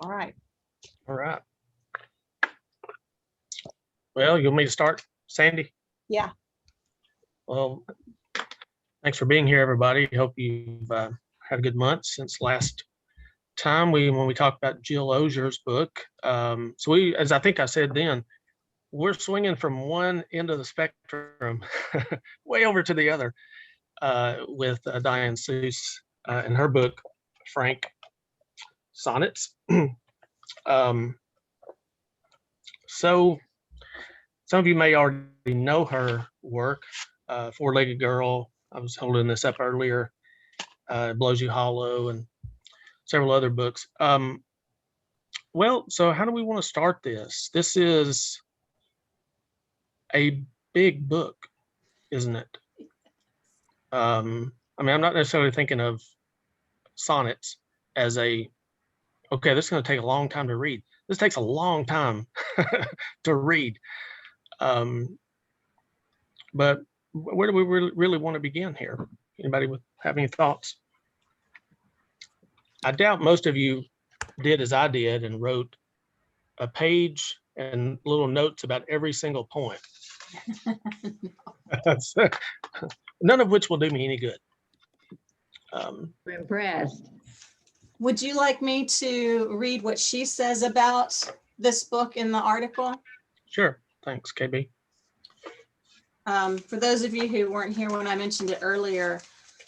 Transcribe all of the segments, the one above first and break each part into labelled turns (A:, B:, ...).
A: All right.
B: All right. Well, you want me to start, Sandy?
A: Yeah.
B: Well, thanks for being here, everybody. Hope you've had a good month since last time when we talked about Jill Ozier's book. So we, as I think I said then, we're swinging from one end of the spectrum way over to the other with Diane Seuss and her book, Frank Sonnets. So some of you may already know her work, Four-Legged Girl. I was holding this up earlier, Blows You Hollow, and several other books. Well, so how do we want to start this? This is a big book, isn't it? I mean, I'm not necessarily thinking of sonnets as okay, this is going to take a long time to read. This takes a long time to read. But where do we really want to begin here? Anybody have any thoughts? I doubt most of you did as I did and wrote a page and little notes about every single point. None of which will do me any good.
C: We're impressed.
D: Would you like me to read what she says about this book in the article?
B: Sure. Thanks, KB.
D: For those of you who weren't here when I mentioned it earlier,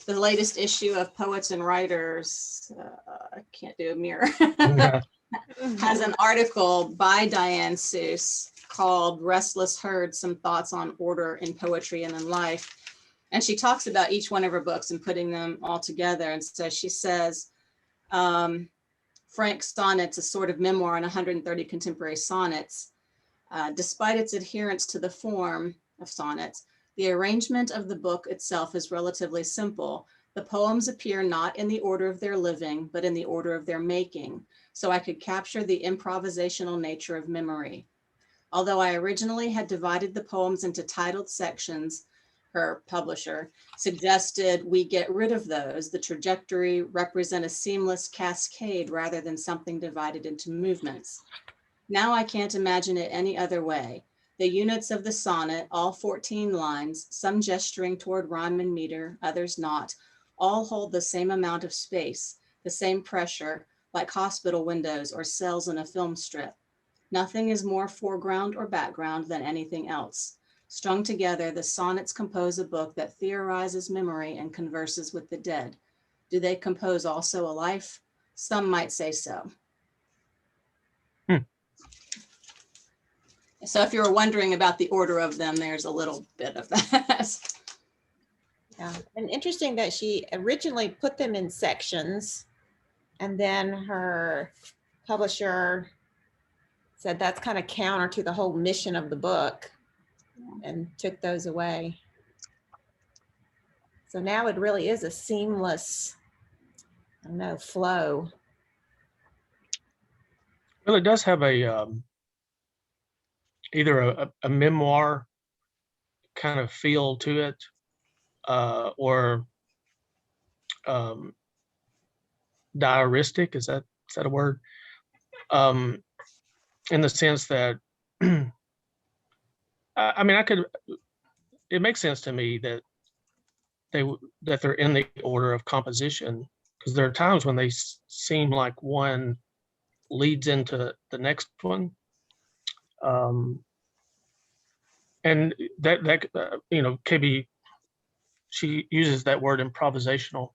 D: the latest issue of Poets and Writers, I can't do a mirror, has an article by Diane Seuss called Restless Herd, Some Thoughts on Order in Poetry and in Life. And she talks about each one of her books and putting them all together. And so she says, Frank Sonnets, a sort of memoir on 130 contemporary sonnets. Despite its adherence to the form of sonnets, the arrangement of the book itself is relatively simple. The poems appear not in the order of their living, but in the order of their making, so I could capture the improvisational nature of memory. Although I originally had divided the poems into titled sections, her publisher suggested we get rid of those. The trajectory represent a seamless cascade rather than something divided into movements. Now I can't imagine it any other way. The units of the sonnet, all 14 lines, some gesturing toward rhyme and meter, others not, all hold the same amount of space, the same pressure, like hospital windows or cells in a film strip. Nothing is more foreground or background than anything else. Strung together, the sonnets compose a book that theorizes memory and converses with the dead. Do they compose also a life? Some might say so. So if you were wondering about the order of them, there's a little bit of that.
A: Yeah, and interesting that she originally put them in sections, and then her publisher said that's kind of counter to the whole mission of the book and took those away. So now it really is a seamless, I don't know, flow.
B: Well, it does have either a memoir kind of feel to it, or diaristic. Is that a word? In the sense that, I mean, it makes sense to me that they're in the order of composition, because there are times when they seem like one leads into the next one. And that KB, she uses that word improvisational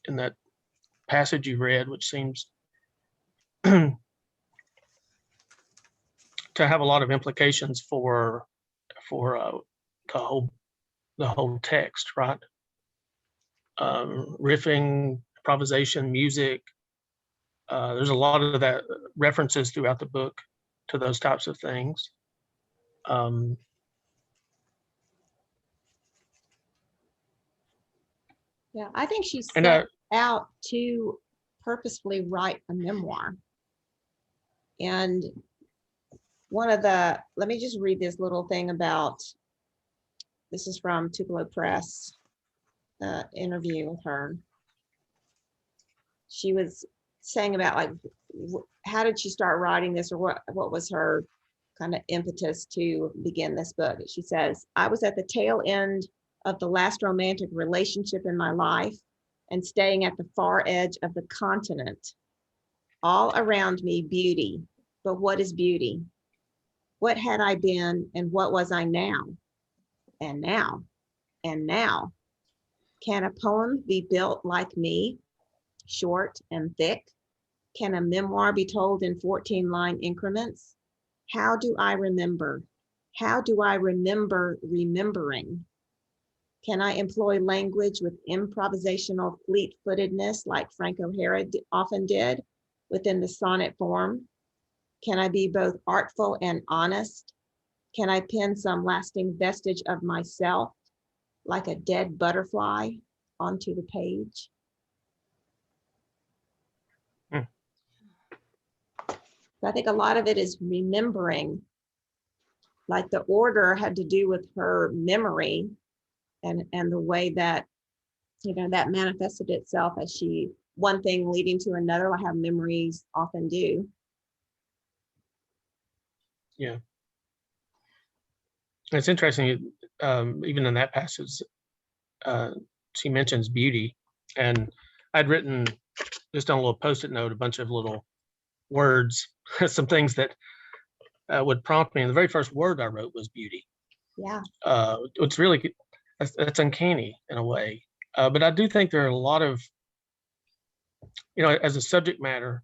B: in that passage you read, which seems to have a lot of implications for the whole text, right? Riffing, improvisation, music. There's a lot of that references throughout the book to those types of things.
A: Yeah, I think she set out to purposefully write a memoir. And let me just read this little thing about, this is from Tupelo Press, interview with her. She was saying about like how did she start writing this, or what was her kind of impetus to begin this book? She says, I was at the tail end of the last romantic relationship in my life and staying at the far edge of the continent. All around me, beauty. But what is beauty? What had I been and what was I now? And now, and now. Can a poem be built like me, short and thick? Can a memoir be told in 14-line increments? How do I remember? How do I remember remembering? Can I employ language with improvisational fleet-footedness like Frank O'Hara often did within the sonnet form? Can I be both artful and honest? Can I pin some lasting vestige of myself like a dead butterfly onto the page? So I think a lot of it is remembering, like the order had to do with her memory and the way that, that manifested itself as she, one thing leading to another, like how memories often do.
B: Yeah. It's interesting, even in that passage, she mentions beauty. And I'd written just on a little Post-it note, a bunch of little words, some things that would prompt me. And the very first word I wrote was beauty.
A: Yeah.
B: It's really, that's uncanny in a way. But I do think there are a lot of, as a subject matter,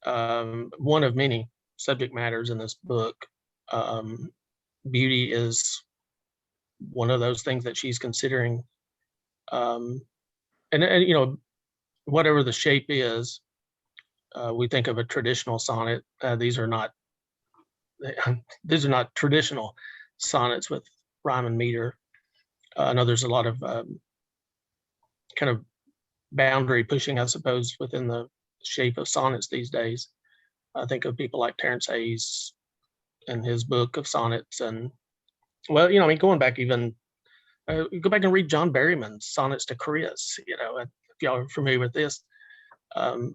B: one of many subject matters in this book, beauty is one of those things that she's considering. And whatever the shape is, we think of a traditional sonnet. These are not traditional sonnets with rhyme and meter. I know there's a lot of kind of boundary pushing, I suppose, within the shape of sonnets these days. I think of people like Terence Hayes and his book of sonnets, and going back even, go back and read John Berryman's Sonnets to Chris. If y'all are familiar with this, and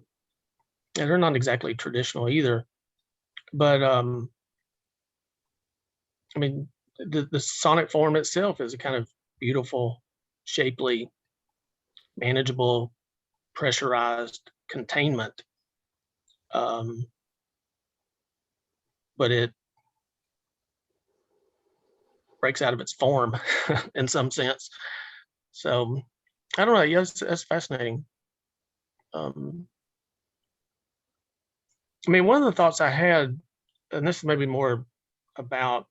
B: they're not exactly traditional either, but the sonnet form itself is a kind of beautiful, shapely, manageable, pressurized containment. But it breaks out of its form in some sense. So I don't know. Yes, that's fascinating. One of the thoughts I had, and this is maybe more about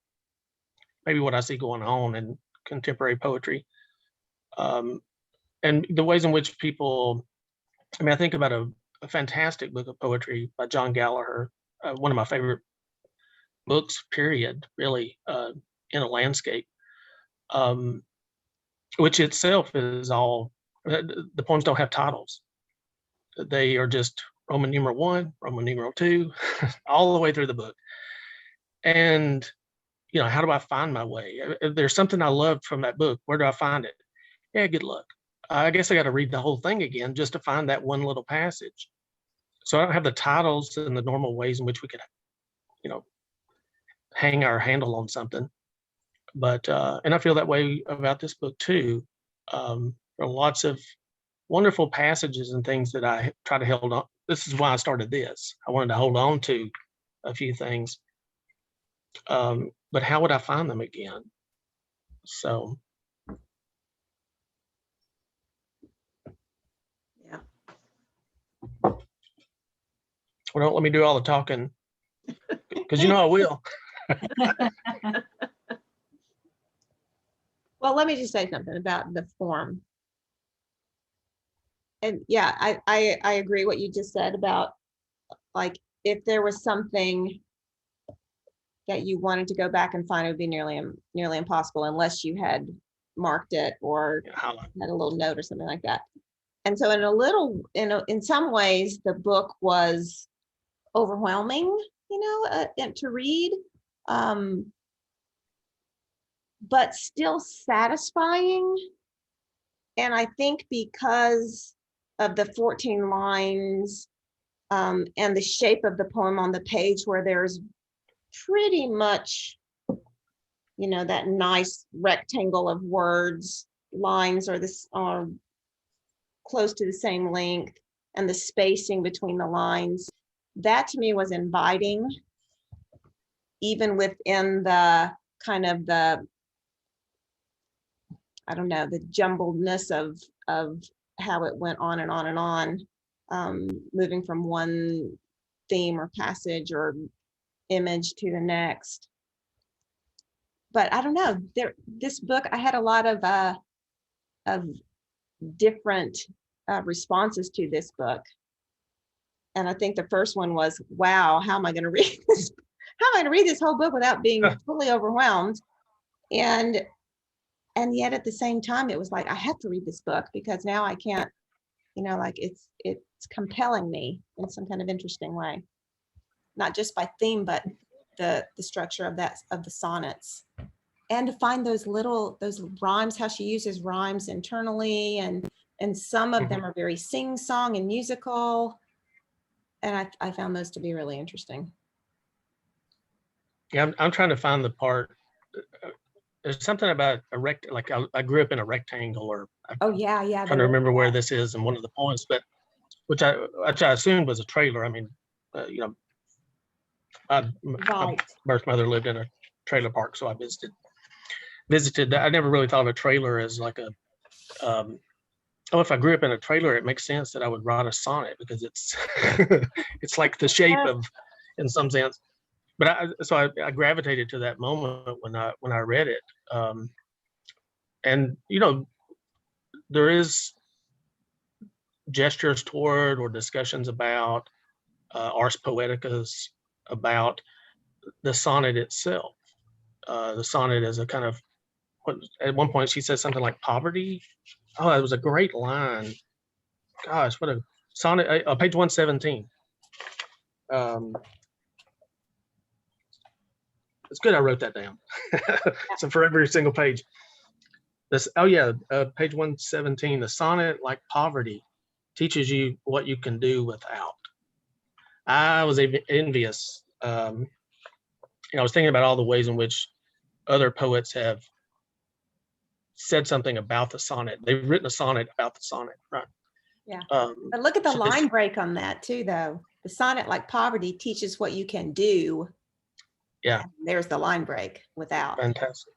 B: maybe what I see going on in contemporary poetry, and the ways in which people, I think about a fantastic book of poetry by John Gallagher, one of my favorite books, period, really, in a landscape, which itself is all, the poems don't have titles. They are just Roman numeral 1, Roman numeral 2, all the way through the book. And, how do I find my way? If there's something I loved from that book, where do I find it? Yeah, good luck. I guess I got to read the whole thing again just to find that one little passage. So I don't have the titles and the normal ways in which we could, hang our handle on something. But, and I feel that way about this book too. There are lots of wonderful passages and things that I try to hold on. This is why I started this. I wanted to hold on to a few things. But how would I find them again? So.
A: Yeah.
B: Well, don't let me do all the talking, because I will.
A: Well, let me just say something about the form. And yeah, I agree what you just said about, like, if there was something that you wanted to go back and find, it would be nearly impossible unless you had marked it or had a little note or something like that. And so in some ways, the book was overwhelming, to read, but still satisfying. And I think because of the 14 lines and the shape of the poem on the page, where there's pretty much, that nice rectangle of words, lines are close to the same length, and the spacing between the lines. That to me was inviting, even within the kind of the, I don't know, the jumbledness of how it went on and on and on, moving from one theme or passage or image to the next. But I don't know, this book, I had a lot of different responses to this book. And I think the first one was, wow, how am I going to read this? How am I going to read this whole book without being totally overwhelmed? And yet at the same time, it was like, I have to read this book because now I can't, like it's compelling me in some kind of interesting way. Not just by theme, but the structure of the sonnets. And to find those rhymes, how she uses rhymes internally, and some of them are very sing-song and musical. And I found those to be really interesting.
B: Yeah, I'm trying to find the part. There's something about like I grew up in a rectangle, or
A: Oh yeah,
B: I'm trying to remember where this is in one of the poems, but which I assumed was a trailer. I mean, my birth mother lived in a trailer park, so I visited. I never really thought of a trailer as like a. If I grew up in a trailer, it makes sense that I would write a sonnet, because it's it's like the shape of, in some sense. But I gravitated to that moment when I read it, and there is gestures toward or discussions about ars poeticas, about the sonnet itself. The sonnet is a kind of, at one point she says something like poverty. Oh, it was a great line. Gosh, what a sonnet, page 117. It's good I wrote that down. So for every single page. Page 117, the sonnet, like poverty, teaches you what you can do without. I was envious. I was thinking about all the ways in which other poets have said something about the sonnet. They've written a sonnet about the sonnet, right?
A: Yeah. But look at the line break on that too, though. The sonnet, like poverty, teaches what you can do.
B: Yeah.
A: And there's the line break, without.
B: Fantastic.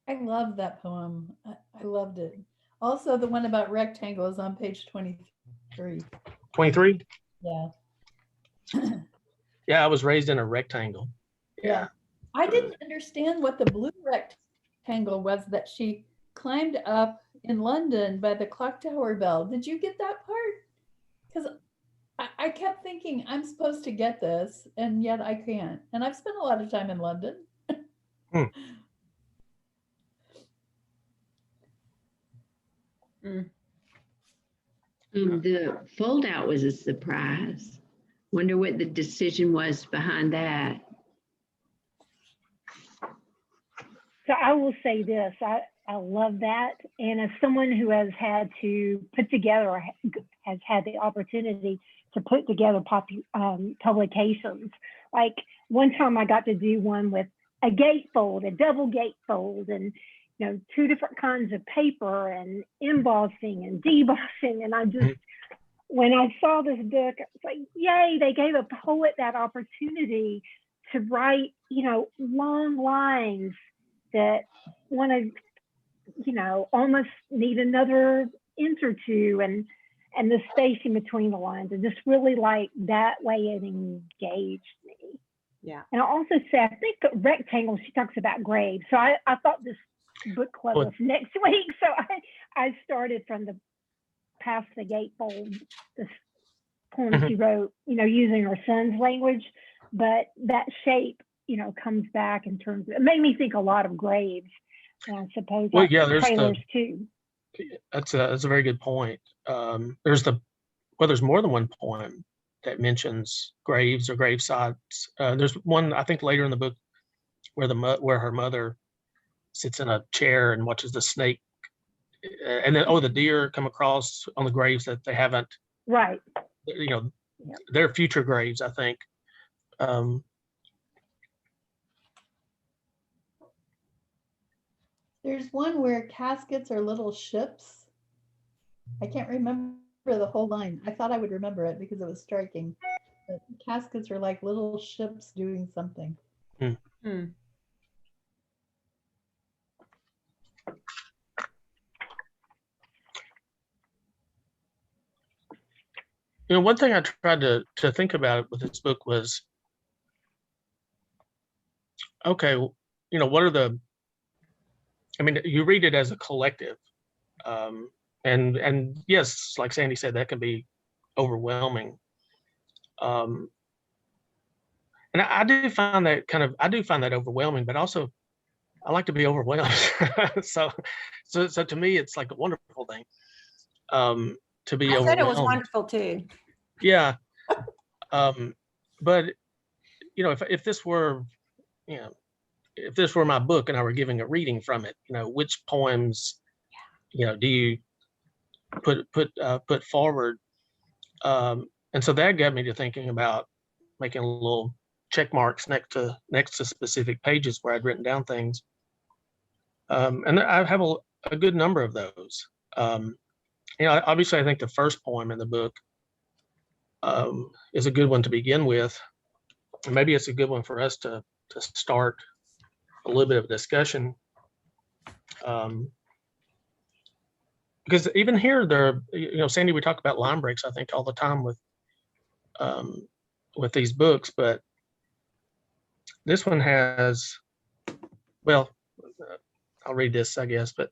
E: I love that poem. I loved it. Also, the one about rectangles on page 23.
B: 23?
E: Yeah.
B: Yeah, I was raised in a rectangle.
E: Yeah. I didn't understand what the blue rectangle was that she climbed up in London by the clock tower bell. Did you get that part? Because I kept thinking I'm supposed to get this, and yet I can't. And I've spent a lot of time in London.
C: The fold out was a surprise. Wonder what the decision was behind that.
F: So I will say this, I love that. And as someone who has had to put together, or has had the opportunity to put together publications, like one time I got to do one with a gatefold, a double gatefold, and two different kinds of paper, and embossing and debossing. And I just, when I saw this book, I was like, yay, they gave a poet that opportunity to write, long lines that want to, almost need another inch or two, and the spacing between the lines, and just really like that way it engaged me.
A: Yeah.
F: And I'll also say, I think rectangle, she talks about graves. So I thought this book club was next week. So I started from the past the gatefold, this poem she wrote, using her son's language, but that shape, comes back in terms of, it made me think a lot of graves. And I suppose
B: there's
F: trailers too.
B: That's a very good point. There's more than one poem that mentions graves or grave sites. There's one, I think, later in the book where her mother sits in a chair and watches the snake, and then the deer come across on the graves that they haven't,
F: right,
B: their future graves, I think.
E: There's one where caskets are little ships. I can't remember the whole line. I thought I would remember it because it was striking. But caskets are like little ships doing something.
A: Hmm.
B: One thing I tried to think about with this book was, okay, what are the, I mean, you read it as a collective. And yes, like Sandy said, that can be overwhelming. And I do find that overwhelming, but also I like to be overwhelmed. so to me, it's like a wonderful thing. To be
A: I said it was
B: overwhelmed.
A: wonderful too.
B: Yeah. But if this were, if this were my book and I were giving a reading from it, which poems, do you put forward? And so that got me to thinking about making little check marks next to specific pages where I'd written down things. And I have a good number of those. Obviously, I think the first poem in the book is a good one to begin with. And maybe it's a good one for us to start a little bit of a discussion. Because even here, Sandy, we talk about line breaks, I think, all the time with these books, but this one has, well, I'll read this, I guess, but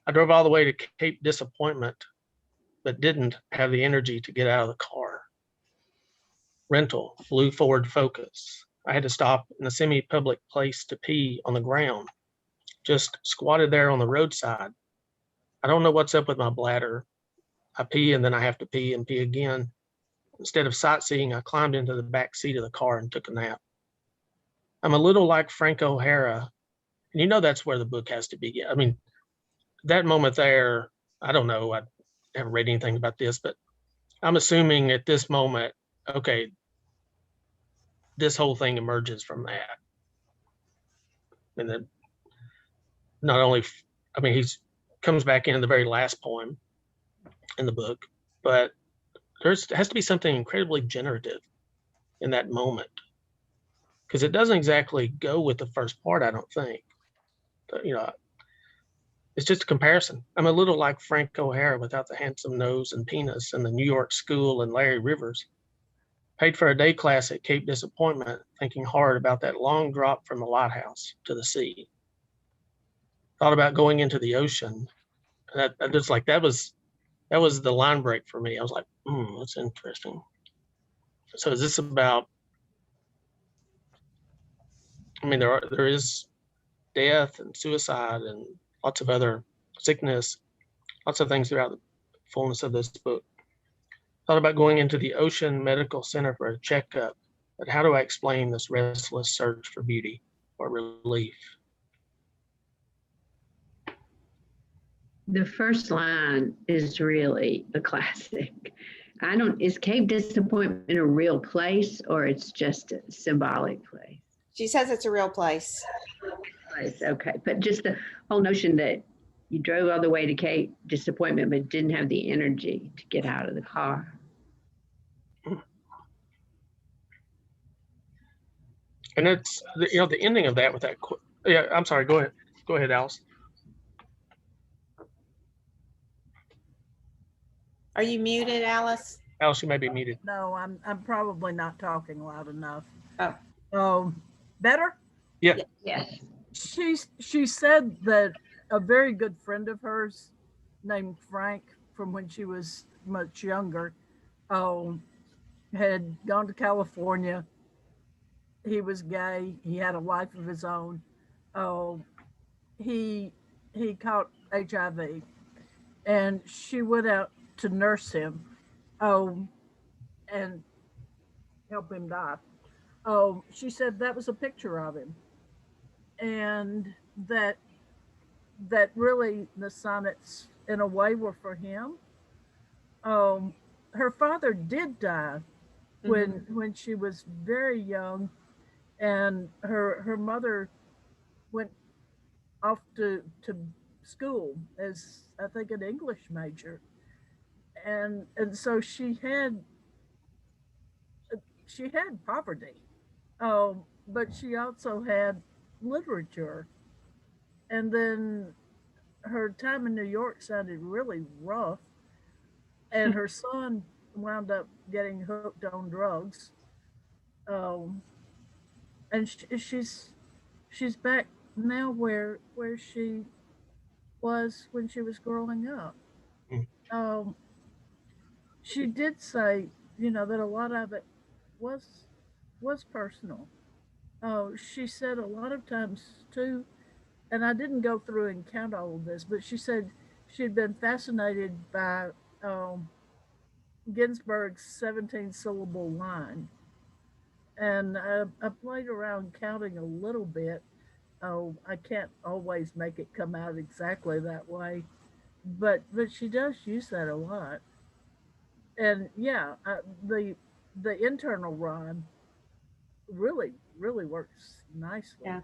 B: I drove all the way to Cape Disappointment, but didn't have the energy to get out of the car. Rental, blue Ford Focus. I had to stop in a semi-public place to pee on the ground, just squatted there on the roadside. I don't know what's up with my bladder. I pee and then I have to pee and pee again. Instead of sightseeing, I climbed into the back seat of the car and took a nap. I'm a little like Frank O'Hara, and that's where the book has to begin. I mean, that moment there, I don't know, I haven't read anything about this, but I'm assuming at this moment, okay, this whole thing emerges from that. And then not only, I mean, he's comes back in the very last poem in the book, but has to be something incredibly generative in that moment, because it doesn't exactly go with the first part, I don't think. But, it's just a comparison. I'm a little like Frank O'Hara without the handsome nose and penis and the New York school and Larry Rivers. Paid for a day class at Cape Disappointment, thinking hard about that long drop from the lighthouse to the sea. Thought about going into the ocean. And that was the line break for me. I was like, that's interesting. So is this about, I mean, there is death and suicide and lots of other sickness, lots of things throughout the fullness of this book. Thought about going into the Ocean Medical Center for a checkup, but how do I explain this restless search for beauty or relief?
C: The first line is really a classic. Is Cape Disappointment a real place, or it's just a symbolic place?
A: She says it's a real place.
C: Okay, but just the whole notion that you drove all the way to Cape Disappointment, but didn't have the energy to get out of the car.
B: And it's, the ending of that with that, yeah, I'm sorry, go ahead, Alice.
A: Are you muted, Alice?
B: Alice, you may be muted.
G: No, I'm probably not talking loud enough.
A: Oh.
G: Better?
B: Yeah.
C: Yes.
G: She said that a very good friend of hers named Frank, from when she was much younger, had gone to California. He was gay. He had a life of his own. He caught HIV, and she went out to nurse him, and help him die. She said that was a picture of him, and that really the sonnets in a way were for him. her father did die when she was very young, and her mother went off to school as I think an English major, and so she had poverty, but she also had literature, and then her time in New York sounded really rough, and her son wound up getting hooked on drugs, um, and she's back now where she was when she was growing up.
B: Mm.
G: Um, she did say, that a lot of it was was personal. She said a lot of times too, and I didn't go through and count all of this, but she said she'd been fascinated by um, Ginsberg's 17 syllable line. And I played around counting a little bit. Oh, I can't always make it come out exactly that way, but she does use that a lot. And yeah, the internal rhyme really works nicely.
A: Yeah.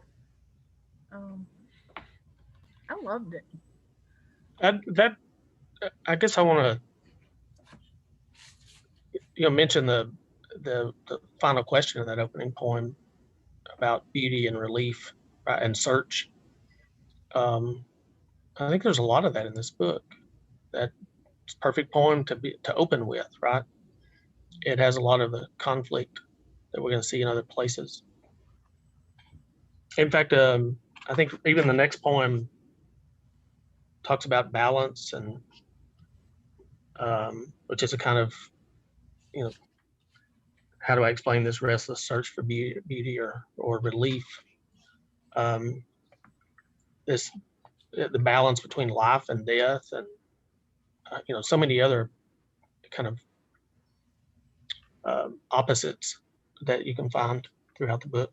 G: Um, I loved it.
B: That I guess I want to mention the final question of that opening poem about beauty and relief, right, and search. Um, I think there's a lot of that in this book. That's a perfect poem to open with, right? It has a lot of the conflict that we're going to see in other places. In fact, I think even the next poem talks about balance, and which is a kind of, how do I explain this restless search for beauty or relief? Um, this the balance between life and death, and so many other kind of opposites that you can find throughout the book.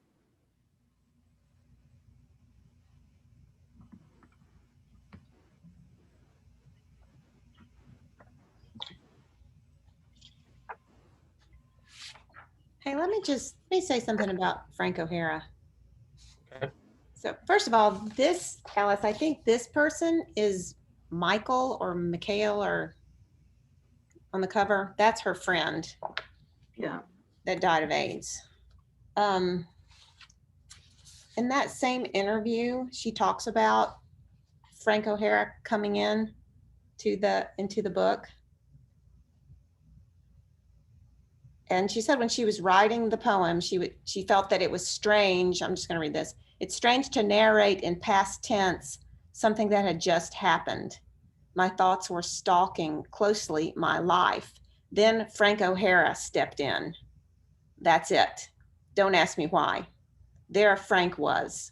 A: Hey, let me say something about Frank O'Hara.
B: Okay.
A: So first of all, this, Alice, I think this person is Michael or Mikhail or on the cover. That's her friend.
D: Yeah.
A: That died of AIDS. In that same interview, she talks about Frank O'Hara coming into the book. And she said when she was writing the poem, she felt that it was strange. I'm just going to read this. It's strange to narrate in past tense something that had just happened. My thoughts were stalking closely my life. Then Frank O'Hara stepped in. That's it. Don't ask me why. There Frank was.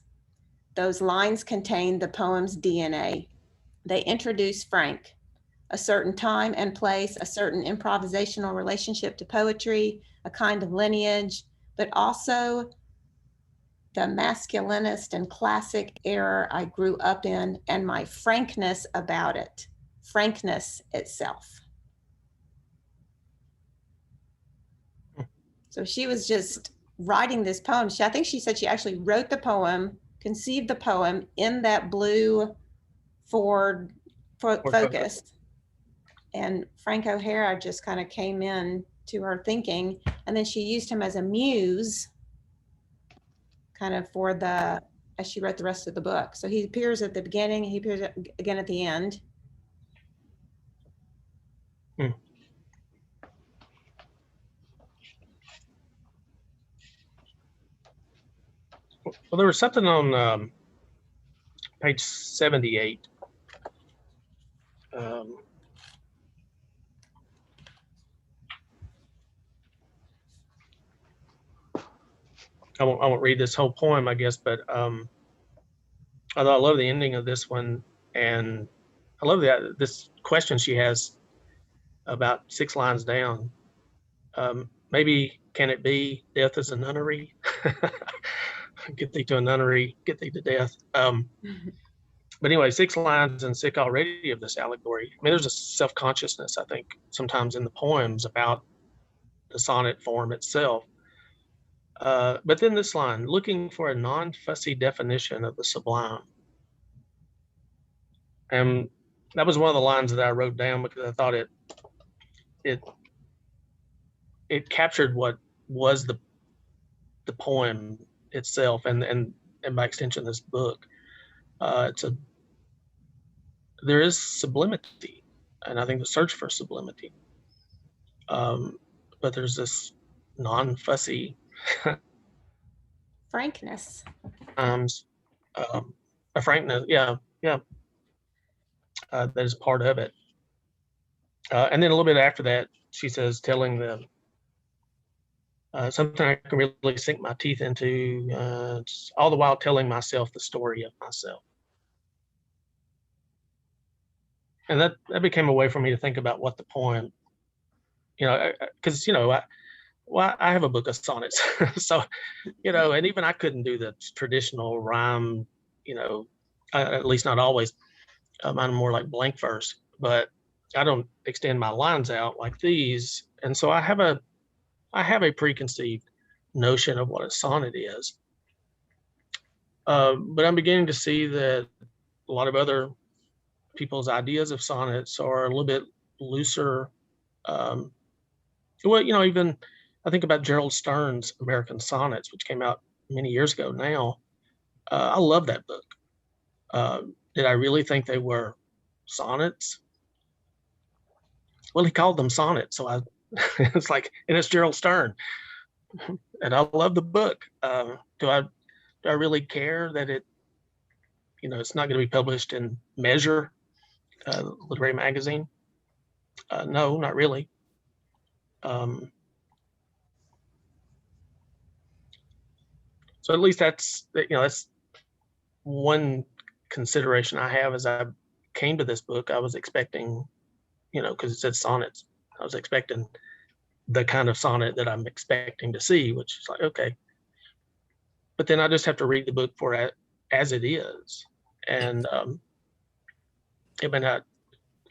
A: Those lines contained the poem's DNA. They introduce Frank, a certain time and place, a certain improvisational relationship to poetry, a kind of lineage, but also the masculinist and classic era I grew up in and my frankness about it, frankness itself. So she was just writing this poem. I think she said she actually wrote the poem, conceived the poem in that blue Ford Focus. And Frank O'Hara just kind of came in to her thinking, and then she used him as a muse kind of as she wrote the rest of the book. So he appears at the beginning, he appears again at the end.
B: Well, there was something on page 78. I won't read this whole poem, I guess, but although I love the ending of this one, and I love this question she has about 6 lines down. Maybe can it be death is a nunnery? Get thee to a nunnery, get thee to death. But anyway, 6 lines and sick already of this allegory. I mean, there's a self-consciousness, I think, sometimes in the poems about the sonnet form itself. But then this line, looking for a non-fussy definition of the sublime. And that was one of the lines that I wrote down because I thought it captured what was the poem itself, and by extension this book. There is sublimity, and I think the search for sublimity. But there's this non-fussy
A: Frankness.
B: A frankness, yeah, that is part of it. And then a little bit after that, she says, telling them something I can really sink my teeth into, all the while telling myself the story of myself. And that became a way for me to think about what the poem, because I have a book of sonnets, so and even I couldn't do the traditional rhyme, at least not always. Mine are more like blank verse, but I don't extend my lines out like these, and so I have a preconceived notion of what a sonnet is. But I'm beginning to see that a lot of other people's ideas of sonnets are a little bit looser. Even I think about Gerald Stern's American Sonnets, which came out many years ago now. I love that book. Did I really think they were sonnets? Well, he called them sonnets, so it's like, and it's Gerald Stern, and I love the book. Do I really care that it's not going to be published in Measure, literary magazine? No, not really. So at least that's one consideration I have as I came to this book. I was expecting, because it said sonnets, I was expecting the kind of sonnet that I'm expecting to see, which is like, okay. But then I just have to read the book for it as it is. And it may not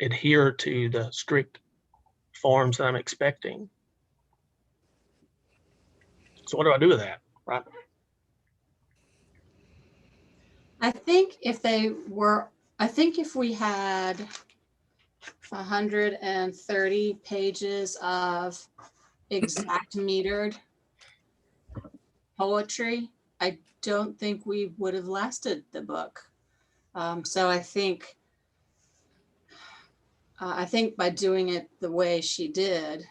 B: adhere to the strict forms that I'm expecting. So what do I do with that, right?
D: I think if we had 130 pages of exact metered poetry, I don't think we would have lasted the book. So I think by doing it the way she did,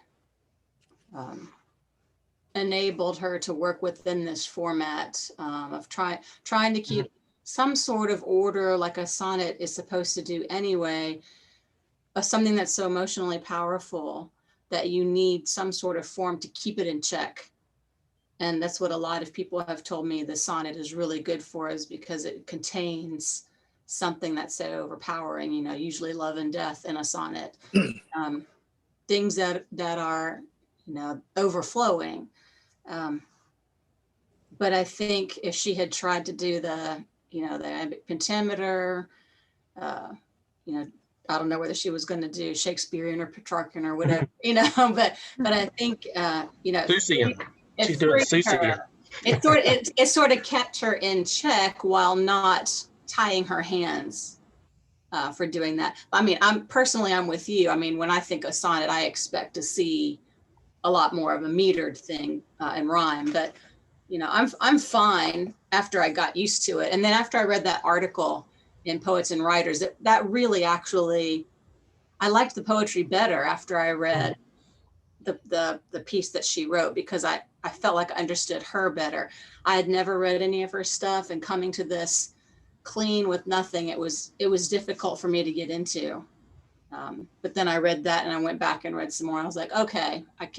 D: enabled her to work within this format of trying to keep some sort of order, like a sonnet is supposed to do anyway, something that's so emotionally powerful that you need some sort of form to keep it in check. And that's what a lot of people have told me the sonnet is really good for, is because it contains something that's so overpowering, usually love and death in a sonnet, things that are, overflowing. But I think if she had tried to do the iambic pentameter, I don't know whether she was going to do Shakespearean or Petrarchan or whatever, but I think,
B: Seussian. She's doing Seussian.
D: It sort of kept her in check while not tying her hands for doing that. I mean, I'm with you. I mean, when I think of sonnet, I expect to see a lot more of a metered thing and rhyme, but I'm fine after I got used to it. And then after I read that article in Poets and Writers, that really actually, I liked the poetry better after I read the piece that she wrote, because I felt like I understood her better. I had never read any of her stuff, and coming to this clean with nothing, it was difficult for me to get into. But then I read that and I went back and read some more. I was like, okay, I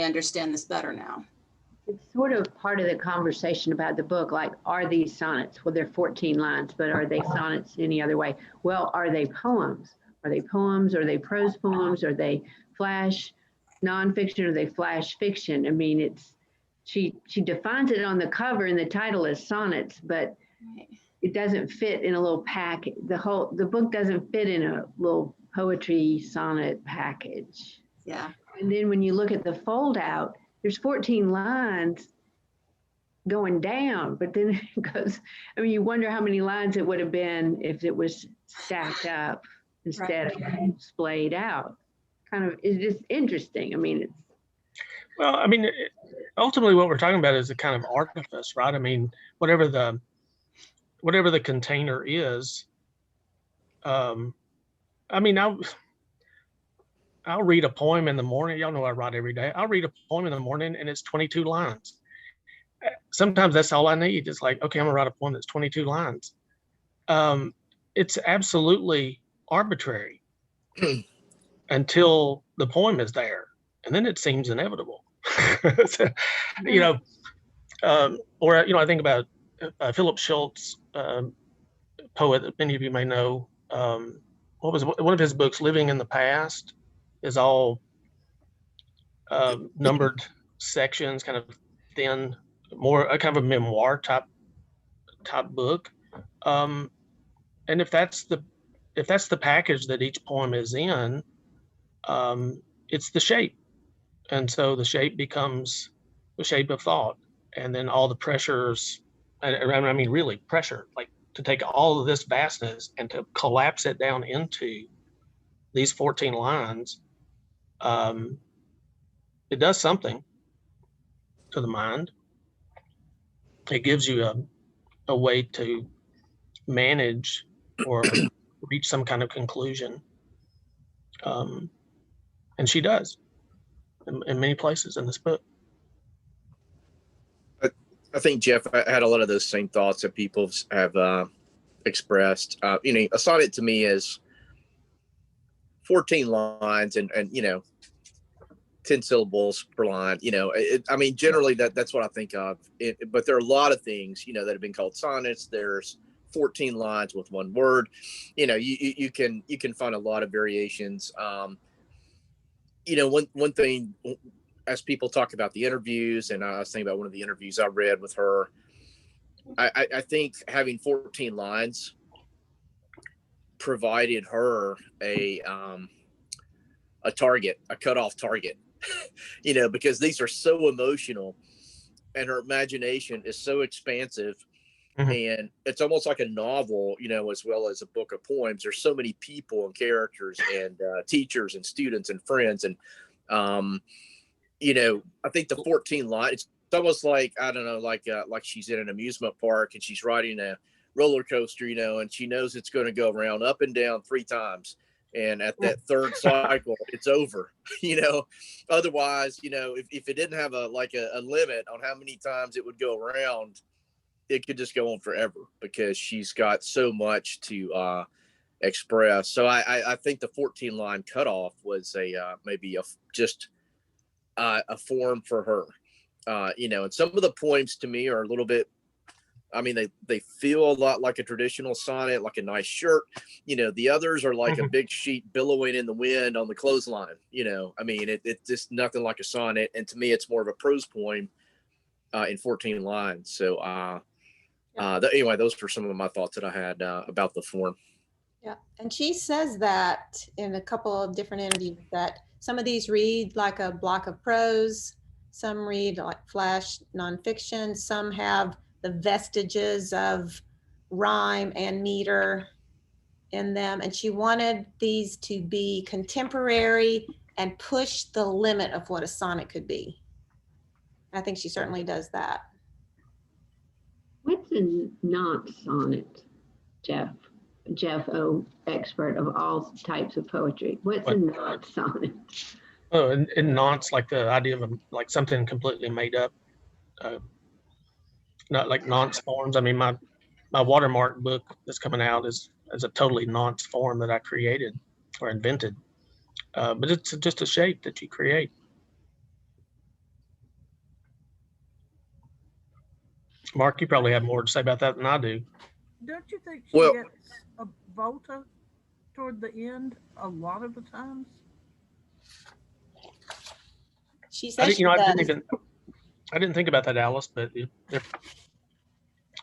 D: understand this better now.
C: It's sort of part of the conversation about the book, like, are these sonnets? Well, they're 14 lines, but are they sonnets any other way? Well, are they poems? Are they poems? Are they prose poems? Are they flash nonfiction? Are they flash fiction? I mean, she defines it on the cover, and the title is sonnets, but it doesn't fit in a little packet. The book doesn't fit in a little poetry sonnet package.
D: Yeah.
C: And then when you look at the fold out, there's 14 lines going down, but then it goes, I mean, you wonder how many lines it would have been if it was stacked up instead of splayed out. Kind of, it's just interesting. I mean, it's.
B: Well, I mean, ultimately what we're talking about is a kind of artifice, right? I mean, whatever the container is, I mean, I'll read a poem in the morning. Y'all know I write every day. I'll read a poem in the morning and it's 22 lines. Sometimes that's all I need. It's like, okay, I'm gonna write a poem that's 22 lines. It's absolutely arbitrary until the poem is there, and then it seems inevitable. So, you know, or I think about Philip Schultz, poet that many of you may know. What was one of his books, Living in the Past, is all numbered sections, kind of thin, more a kind of a memoir type book. And if that's the package that each poem is in, it's the shape. And so the shape becomes the shape of thought. And then all the pressures, I mean, really pressure, like to take all of this vastness and to collapse it down into these 14 lines, it does something to the mind. It gives you a way to manage or reach some kind of conclusion. And she does in many places in this book.
H: I think, Jeff, I had a lot of those same thoughts that people have expressed. A sonnet to me is 14 lines and 10 syllables per line. I mean, generally that's what I think of. But there are a lot of things, that have been called sonnets. There's 14 lines with one word. You can find a lot of variations. One thing, as people talk about the interviews, and I was thinking about one of the interviews I read with her, I think having 14 lines provided her a target, a cutoff target, because these are so emotional and her imagination is so expansive. Mm-hmm. And it's almost like a novel, as well as a book of poems. There's so many people and characters and teachers and students and friends. And, I think the 14 line, it's almost like, I don't know, like she's in an amusement park and she's riding a roller coaster, and she knows it's going to go around up and down 3 times. And at that third cycle, it's over, otherwise, if it didn't have a limit on how many times it would go around, it could just go on forever because she's got so much to express. So I think the 14 line cutoff was maybe just a form for her, and some of the poems to me are a little bit, I mean, they feel a lot like a traditional sonnet, like a nice shirt. The others are like a big sheet billowing in the wind on the clothesline. I mean, it's just nothing like a sonnet. And to me, it's more of a prose poem in 14 lines. So anyway, those were some of my thoughts that I had about the form.
A: Yeah, and she says that in a couple of different interviews that some of these read like a block of prose, some read like flash nonfiction, some have the vestiges of rhyme and meter in them. And she wanted these to be contemporary and push the limit of what a sonnet could be. I think she certainly does that.
C: What's a not sonnet, Jeff? Jeff O, expert of all types of poetry. What's a not sonnet?
B: Oh, and non's like the idea of like something completely made up, not like nonce forms. I mean, my watermark book that's coming out is a totally nonce form that I created or invented, but it's just a shape that you create. Mark, you probably have more to say about that than I do.
G: Don't you think she gets a volta toward the end a lot of the times?
A: She says
B: I didn't think about that, Alice, but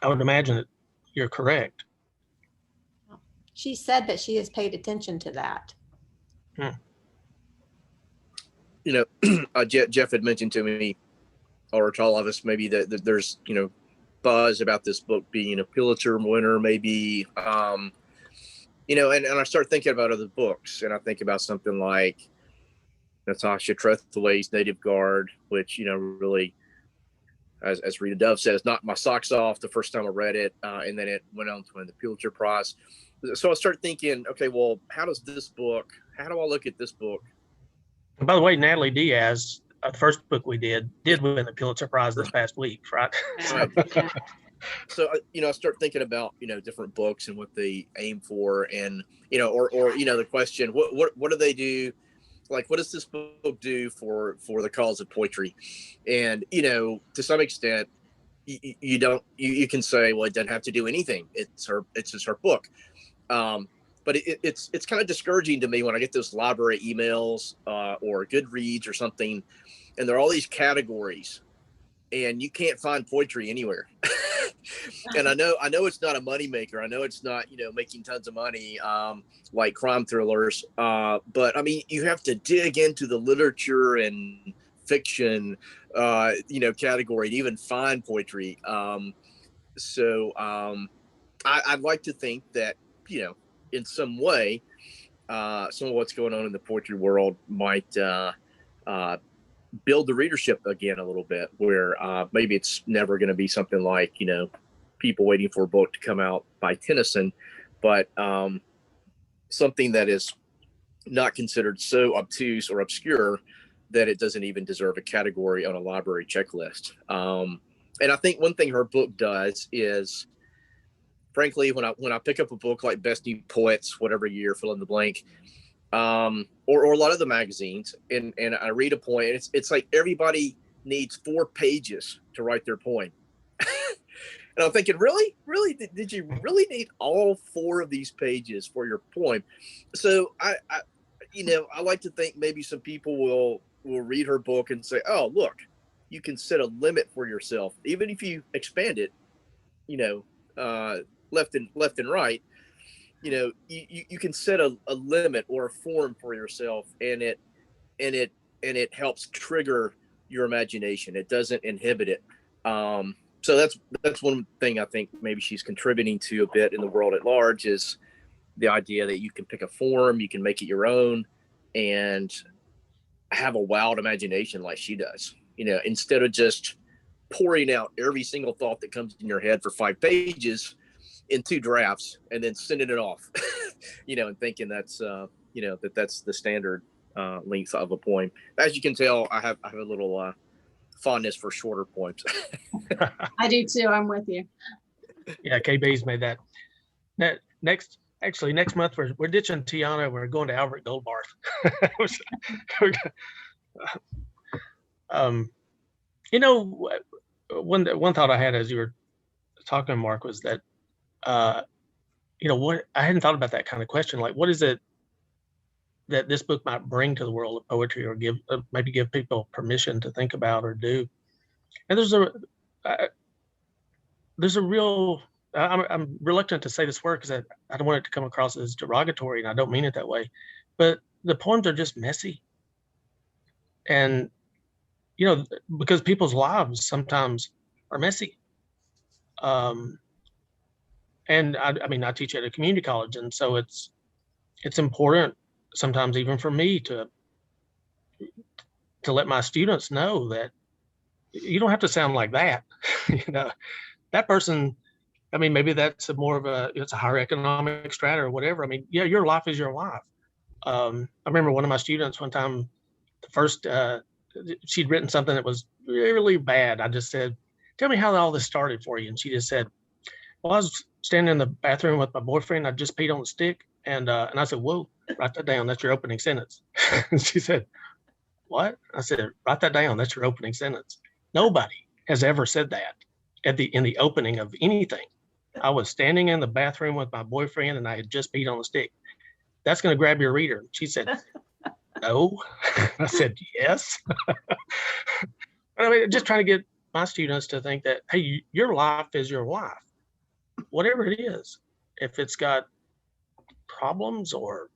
B: I would imagine you're correct.
A: She said that she has paid attention to that.
H: You know, Jeff had mentioned to me, or to all of us, maybe that there's, you know, buzz about this book being a Pulitzer winner, maybe, you know, and I start thinking about other books, and I think about something like Natasha Trethewey's Native Guard, which, you know, really, as Rita Dove says, knocked my socks off the first time I read it, and then it went on to win the Pulitzer Prize. So I started thinking, okay, well, how do I look at this book?
B: And by the way, Natalie Diaz, the first book we did win the Pulitzer Prize this past week, right?
C: Yeah, yeah.
H: So, you know, I start thinking about, you know, different books and what they aim for, and, you know, or you know, the question, what do they do? Like, what does this book do for the cause of poetry? And, you know, to some extent, you can say, well, it doesn't have to do anything. It's just her book. But it's kind of discouraging to me when I get those library emails or Goodreads or something, and there are all these categories, and you can't find poetry anywhere. And I know it's not a moneymaker. I know it's not, you know, making tons of money like crime thrillers. But I mean, you have to dig into the literature and fiction, you know, category to even find poetry. So I'd like to think that, you know, in some way, some of what's going on in the poetry world might build the readership again a little bit, where maybe it's never going to be something like, you know, people waiting for a book to come out by Tennyson, but something that is not considered so obtuse or obscure that it doesn't even deserve a category on a library checklist. And I think one thing her book does is, frankly, when I pick up a book like Best New Poets, whatever year, fill in the blank, or a lot of the magazines, and I read a poem, it's like everybody needs 4 pages to write their poem. And I'm thinking, really, did you really need all 4 of these pages for your poem? So I you know, I like to think maybe some people will read her book and say, oh, look, you can set a limit for yourself, even if you expand it, you know, left and right. You know, you can set a limit or a form for yourself, and it helps trigger your imagination. It doesn't inhibit it. So that's one thing I think maybe she's contributing to a bit in the world at large, is the idea that you can pick a form, you can make it your own, and have a wild imagination like she does. You know, instead of just pouring out every single thought that comes in your head for 5 pages in 2 drafts and then sending it off, you know, and thinking that's, you know, that's the standard length of a poem. As you can tell, I have a little fondness for shorter poems.
D: I do too. I'm with you.
B: Yeah, KB's made that. Next month we're ditching Tiana. We're going to Albert Goldbarth. You know, one thought I had as you were talking, Mark, was that you know, what I hadn't thought about that kind of question. Like, what is it that this book might bring to the world of poetry, or maybe give people permission to think about or do? And there's a real, I'm reluctant to say this word because I don't want it to come across as derogatory, and I don't mean it that way, but the poems are just messy. And, you know, because people's lives sometimes are messy. And I mean, I teach at a community college, and so it's important sometimes, even for me, to let my students know that you don't have to sound like that. You know, that person, I mean, maybe that's it's a higher economic strata or whatever. I mean, yeah, your life is your life. I remember one of my students one time, the first, she'd written something that was really bad. I just said, tell me how all this started for you. And she just said, well, I was standing in the bathroom with my boyfriend. I just peed on the stick. And I said, whoa, write that down. That's your opening sentence. And she said, what? I said, write that down. That's your opening sentence. Nobody has ever said that in the opening of anything. I was standing in the bathroom with my boyfriend and I had just peed on the stick. That's going to grab your reader. She said, no. I said, yes. I mean, just trying to get my students to think that, hey, your life is your life. whatever it is, if it's got problems or,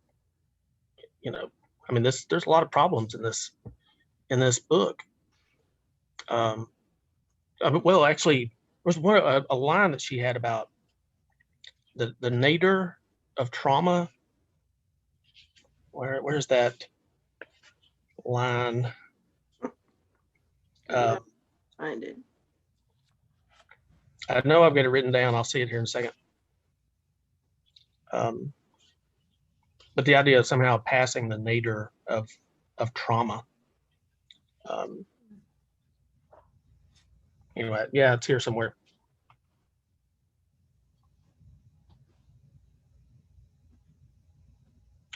B: I mean, there's a lot of problems in this book. Well, actually, there was a line that she had about the nadir of trauma. Where's that line?
C: Find it.
B: I know I've got it written down. I'll see it here in a second. But the idea of somehow passing the nadir of trauma. Anyway, yeah, it's here somewhere.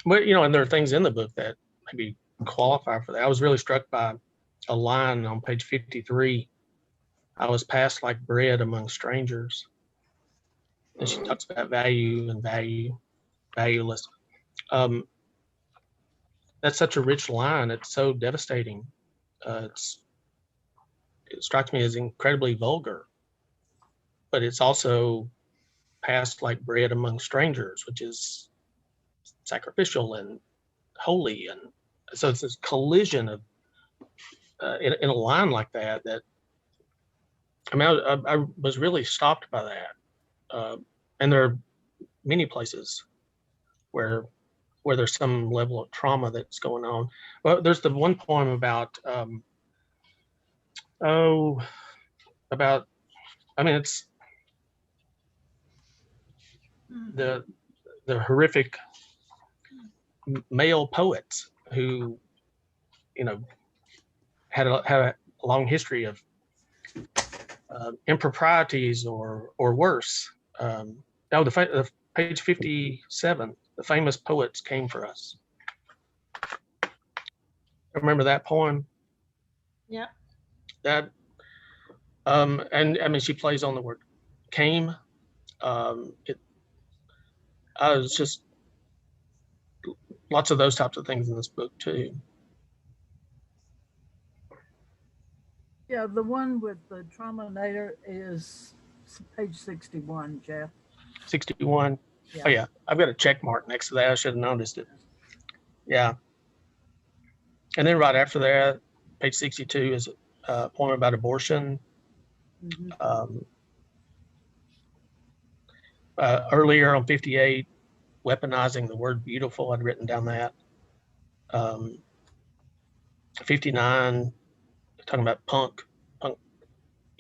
B: But and there are things in the book that maybe qualify for that. I was really struck by a line on page 53. I was passed like bread among strangers. And she talks about value and valueless. That's such a rich line. It's so devastating. It strikes me as incredibly vulgar, but it's also passed like bread among strangers, which is sacrificial and holy. And so it's this collision of in a line like that I mean, I was really stopped by that. And there are many places where there's some level of trauma that's going on. Well, there's the one poem about it's the horrific male poets who had a long history of improprieties or worse. The page 57, the famous poets came for us. Remember that poem?
A: Yeah.
B: That and I mean, she plays on the word came. I was just lots of those types of things in this book too.
G: Yeah, the one with the trauma nadir is page 61, Jeff.
B: 61.
G: Yeah.
B: Oh yeah, I've got a check mark next to that. I should have noticed it. Yeah. And then right after that, page 62 is a poem about abortion.
G: Mm-hmm.
B: Earlier on 58, weaponizing the word beautiful, I'd written down that. 59, talking about punk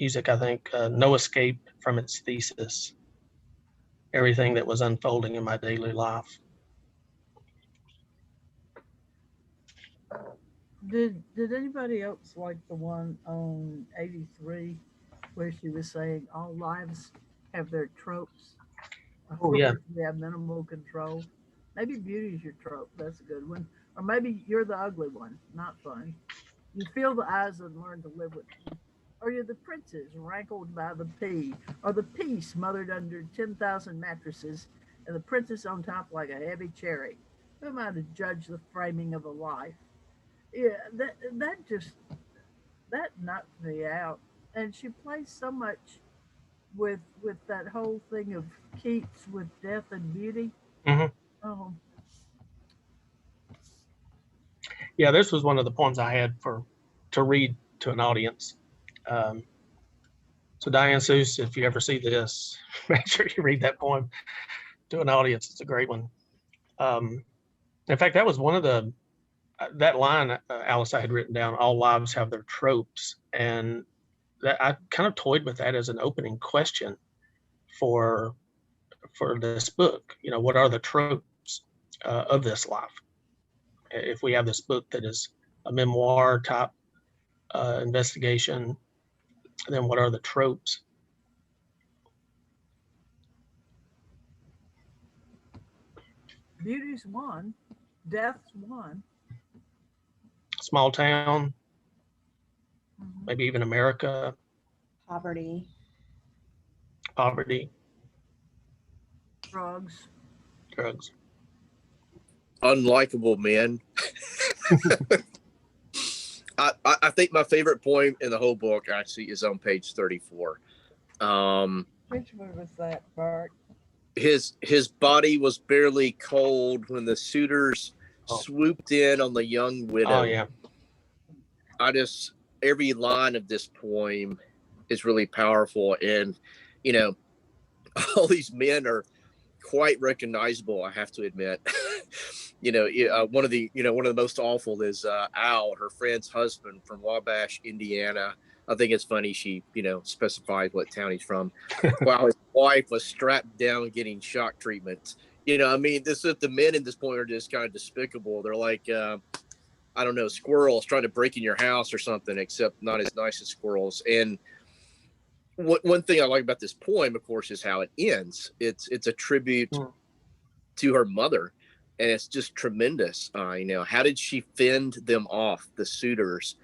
B: music, I think. No escape from its thesis. Everything that was unfolding in my daily life.
G: Did anybody else like the one on 83 where she was saying all lives have their tropes?
B: Oh yeah.
G: We have minimal control. Maybe beauty's your trope. That's a good one. Or maybe you're the ugly one. Not fun. You feel the eyes and learn to live with them. Or you're the princess rankled by the pea, or the pea smothered under 10,000 mattresses, and the princess on top like a heavy cherry. Who am I to judge the framing of a life? Yeah, that knocked me out. And she plays so much with that whole thing of Keats with death and beauty.
B: Mm-hmm.
G: Oh,
B: Yeah, this was one of the poems I had to read to an audience. So Diane Seuss, if you ever see this, make sure you read that poem to an audience. It's a great one. In fact, that was one of that line, Alice, I had written down, all lives have their tropes. And that I kind of toyed with that as an opening question for this book. What are the tropes of this life? If we have this book that is a memoir type investigation, then what are the tropes?
G: beauty's one, death's one.
B: Small town, maybe even America,
A: Poverty.
G: Drugs.
H: Unlikable men. I think my favorite poem in the whole book actually is on page 34.
I: Which one was that, Bart?
H: His body was barely cold when the suitors
B: Oh.
H: swooped in on the young widow.
B: Oh yeah.
H: Every line of this poem is really powerful, and you know, all these men are quite recognizable, I have to admit. One of the most awful is Al, her friend's husband from Wabash, Indiana. I think it's funny she, specified what town he's from, while his wife was strapped down getting shock treatment. The men in this point are just kind of despicable. They're like, I don't know, squirrels trying to break in your house or something, except not as nice as squirrels. And one thing I like about this poem, of course, is how it ends. It's a tribute to her mother, and it's just tremendous. How did she fend them off, the suitors,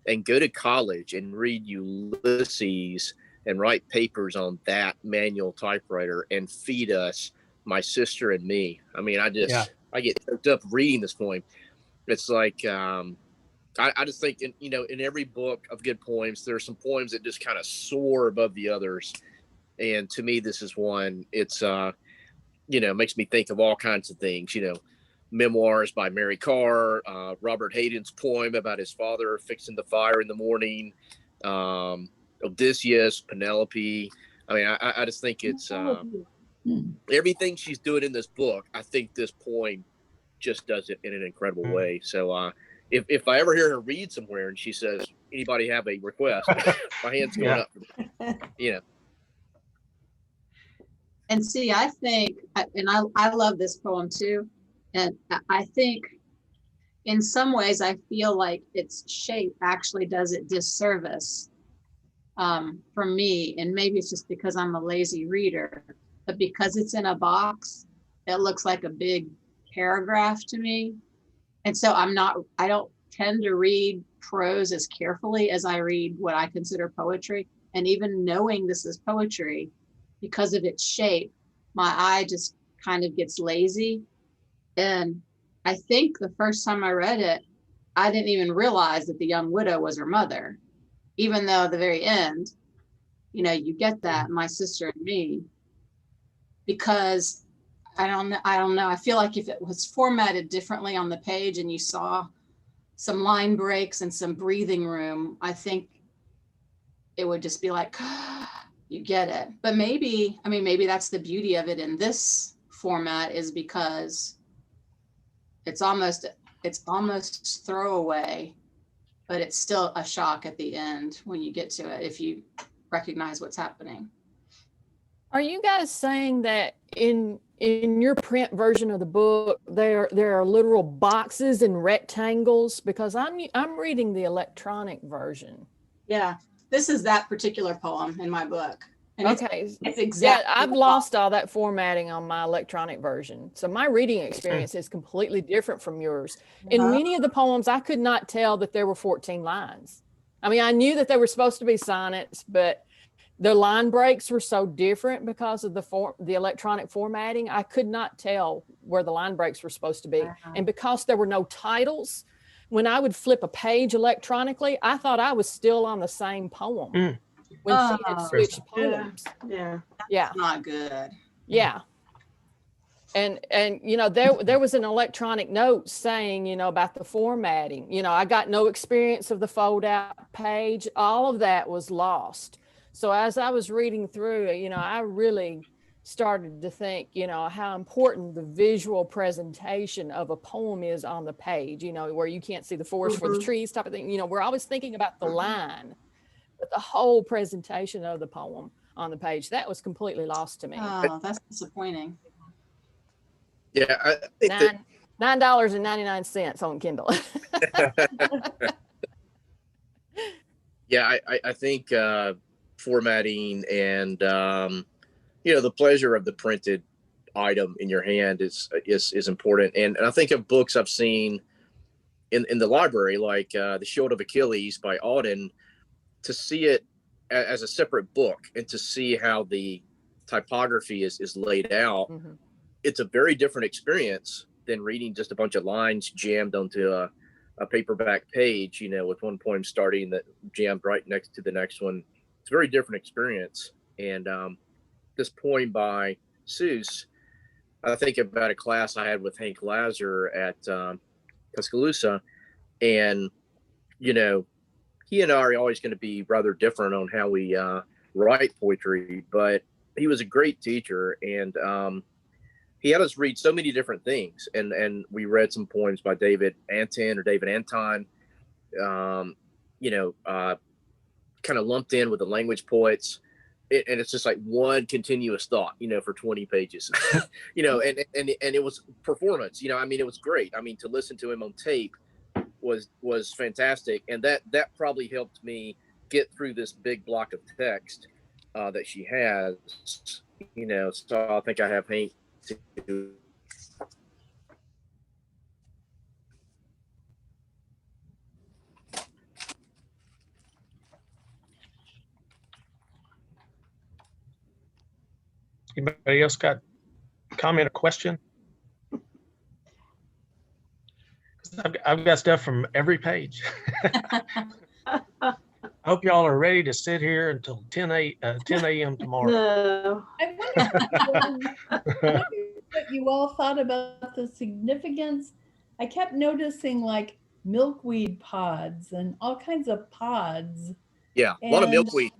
H: and go to college and read Ulysses and write papers on that manual typewriter and feed us, my sister and me? I mean, I get choked up reading this poem. It's like, I just think, in every book of good poems, there are some poems that just kind of soar above the others. And to me, this is one. It's, makes me think of all kinds of things, memoirs by Mary Carr, Robert Hayden's poem about his father fixing the fire in the morning, Odysseus, Penelope. I mean, I just think it's everything she's doing in this book. I think this poem just does it in an incredible way. So if I ever hear her read somewhere and she says, anybody have a request, my hand's going up.
D: And see, I think, and I love this poem too. And I think in some ways, I feel like its shape actually does it disservice for me. And maybe it's just because I'm a lazy reader, but because it's in a box, it looks like a big paragraph to me. And so I don't tend to read prose as carefully as I read what I consider poetry. And even knowing this is poetry, because of its shape, my eye just kind of gets lazy. And I think the first time I read it, I didn't even realize that the young widow was her mother, even though at the very end, you get that, my sister and me, because I don't know. I feel like if it was formatted differently on the page and you saw some line breaks and some breathing room, I think it would just be like, you get it. But maybe that's the beauty of it in this format, is because it's almost throwaway, but it's still a shock at the end when you get to it, if you recognize what's happening.
J: Are you guys saying that in your print version of the book, there are literal boxes and rectangles? Because I'm reading the electronic version.
D: Yeah, this is that particular poem in my book. And
J: okay,
D: it's exactly.
J: Yeah, I've lost all that formatting on my electronic version, so my reading experience is completely different from yours. In many of the poems, I could not tell that there were 14 lines. I mean, I knew that they were supposed to be sonnets, but the line breaks were so different because of the electronic formatting. I could not tell where the line breaks were supposed to be. And because there were no titles, when I would flip a page electronically, I thought I was still on the same poem when she had switched poems.
D: Yeah.
J: Yeah.
D: Not good.
J: Yeah. And there was an electronic note saying, about the formatting. I got no experience of the fold out page. All of that was lost. So as I was reading through, I really started to think, how important the visual presentation of a poem is on the page, where you can't see the forest for the trees type of thing. We're always thinking about the line, but the whole presentation of the poem on the page, that was completely lost to me.
D: Oh, that's disappointing.
H: Yeah, I think
J: $9.99 on Kindle.
H: Yeah, I think formatting and the pleasure of the printed item in your hand is important. And I think of books I've seen in the library, like The Shield of Achilles by Auden, to see it as a separate book and to see how the typography is laid out. Mm-hmm. It's a very different experience than reading just a bunch of lines jammed onto a paperback page, with one poem starting that jammed right next to the next one. It's a very different experience. And this poem by Seuss, I think about a class I had with Hank Lazar at Tuscaloosa, and you know, he and I are always going to be rather different on how we write poetry, but he was a great teacher, and he had us read so many different things, and we read some poems by David Anton, kind of lumped in with the language poets. And it's just like one continuous thought, for 20 pages, and it was performance, I mean, it was great. I mean, to listen to him on tape was fantastic. And that probably helped me get through this big block of text that she has, so I think I have Hank to
B: Anybody else got a comment or question? I've got stuff from every page. I hope y'all are ready to sit here until 10 a.m. tomorrow.
I: No.
E: I wonder what you all thought about the significance. I kept noticing like milkweed pods and all kinds of pods.
H: Yeah, a lot of milkweed.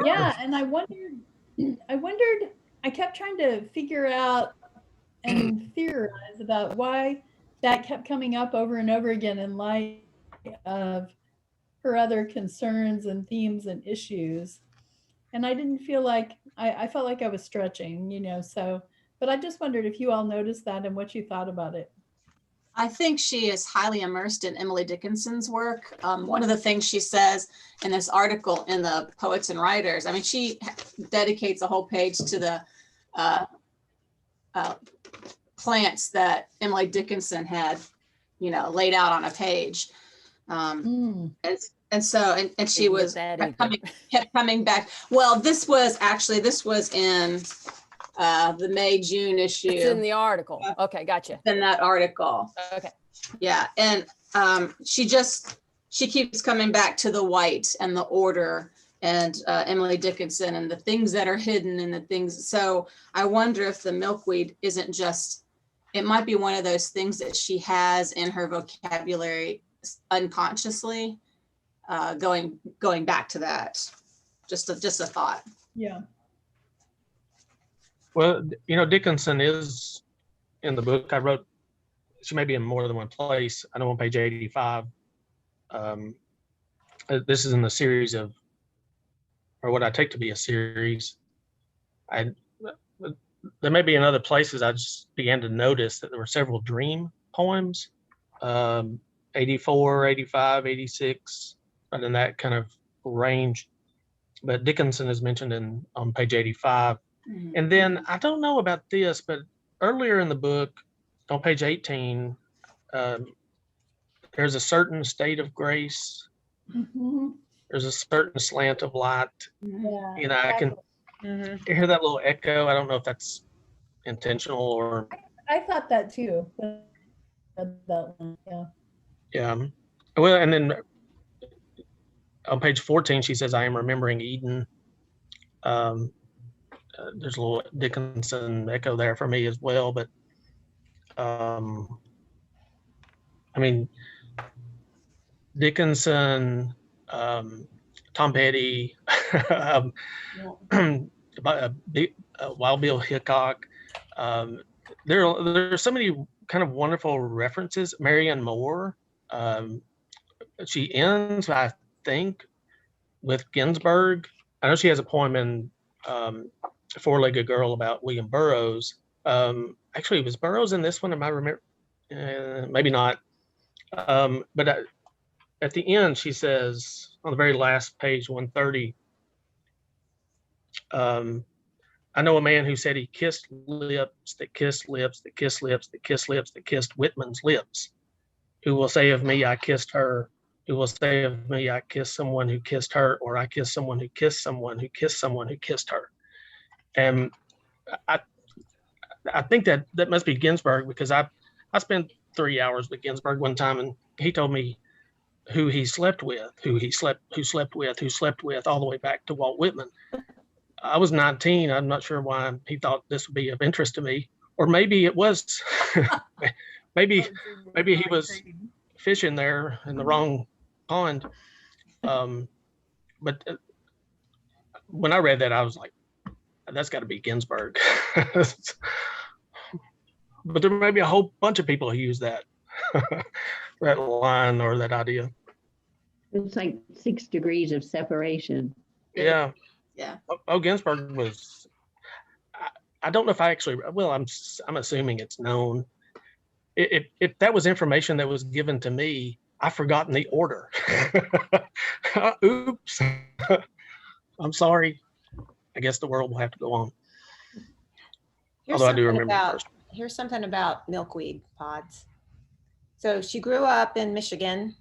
E: Yeah, and I wondered, I kept trying to figure out and theorize about why that kept coming up over and over again in light of her other concerns and themes and issues. And I didn't feel like, I felt like I was stretching, but I just wondered if you all noticed that and what you thought about it.
D: I think she is highly immersed in Emily Dickinson's work. One of the things she says in this article in the Poets and Writers, I mean, she dedicates a whole page to the plants that Emily Dickinson had, laid out on a page. And she was kept coming back. Well, this was in the May-June issue.
J: It's in the article. Okay, gotcha.
D: In that article.
J: Okay.
D: Yeah, and she keeps coming back to the white and the order and Emily Dickinson and the things that are hidden and the things. So I wonder if the milkweed isn't just, it might be one of those things that she has in her vocabulary unconsciously, going back to that. Just a thought.
E: Yeah.
B: Well, Dickinson is in the book. I wrote, she may be in more than one place. I know on page 85. This is in the series of, or what I take to be a series. There may be in other places. I just began to notice that there were several dream poems, 84, 85, 86, and in that kind of range. But Dickinson is mentioned on page 85. Mm-hmm. And then I don't know about this, but earlier in the book, on page 18, there's a certain state of grace. Mm-hmm. There's a certain slant of light. Yeah, I can hear that little echo. I don't know if that's intentional or.
E: I thought that too. That one, yeah.
B: Yeah. Well, and then on page 14, she says, "I am remembering Eden." There's a little Dickinson echo there for me as well, but I mean, Dickinson, Tom Petty, Wild Bill Hickok. There are so many kind of wonderful references. Marianne Moore. She ends, I think, with Ginsberg. I know she has a poem in Four-Legged Girl about William Burroughs. Actually, was Burroughs in this one? Am I remember? Maybe not. But at the end, she says on the very last page, 130, I know a man who said he kissed lips that kissed lips that kissed lips that kissed lips that kissed Whitman's lips. Who will say of me, I kissed her? Who will say of me, I kissed someone who kissed her, or I kissed someone who kissed someone who kissed someone who kissed her? And I think that must be Ginsberg, because I spent 3 hours with Ginsberg one time, and he told me who he slept with, who slept with, all the way back to Walt Whitman. I was 19. I'm not sure why he thought this would be of interest to me, or maybe it was, maybe he was fishing there in the wrong pond. But when I read that, I was like, that's got to be Ginsberg. But there may be a whole bunch of people who use that that line or that idea.
C: It's like 6 degrees of separation.
B: Yeah.
D: Yeah.
B: Oh, Ginsberg was. I don't know if I actually. Well, I'm assuming it's known. If that was information that was given to me, I've forgotten the order. Oops. I'm sorry. I guess the world will have to go on. Although I do remember the first.
A: Here's something about milkweed pods. So she grew up in Michigan,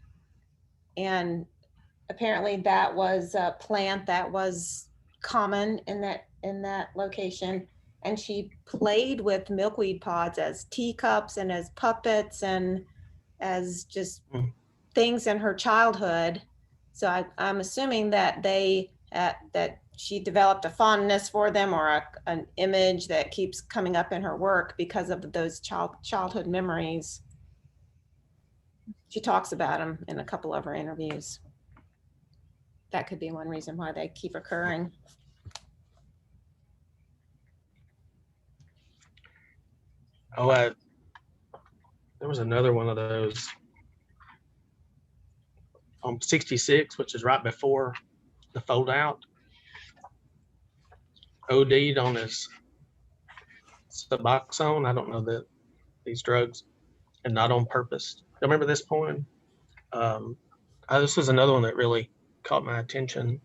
A: and apparently that was a plant that was common in that location. And she played with milkweed pods as teacups and as puppets and as just things in her childhood. So I'm assuming that that she developed a fondness for them, or an image that keeps coming up in her work because of those childhood memories. She talks about them in a couple of her interviews. That could be one reason why they keep occurring.
B: Oh, there was another one of those on 66, which is right before the fold out. OD'd on his Suboxone. I don't know these drugs, and not on purpose. You remember this poem? This was another one that really caught my attention.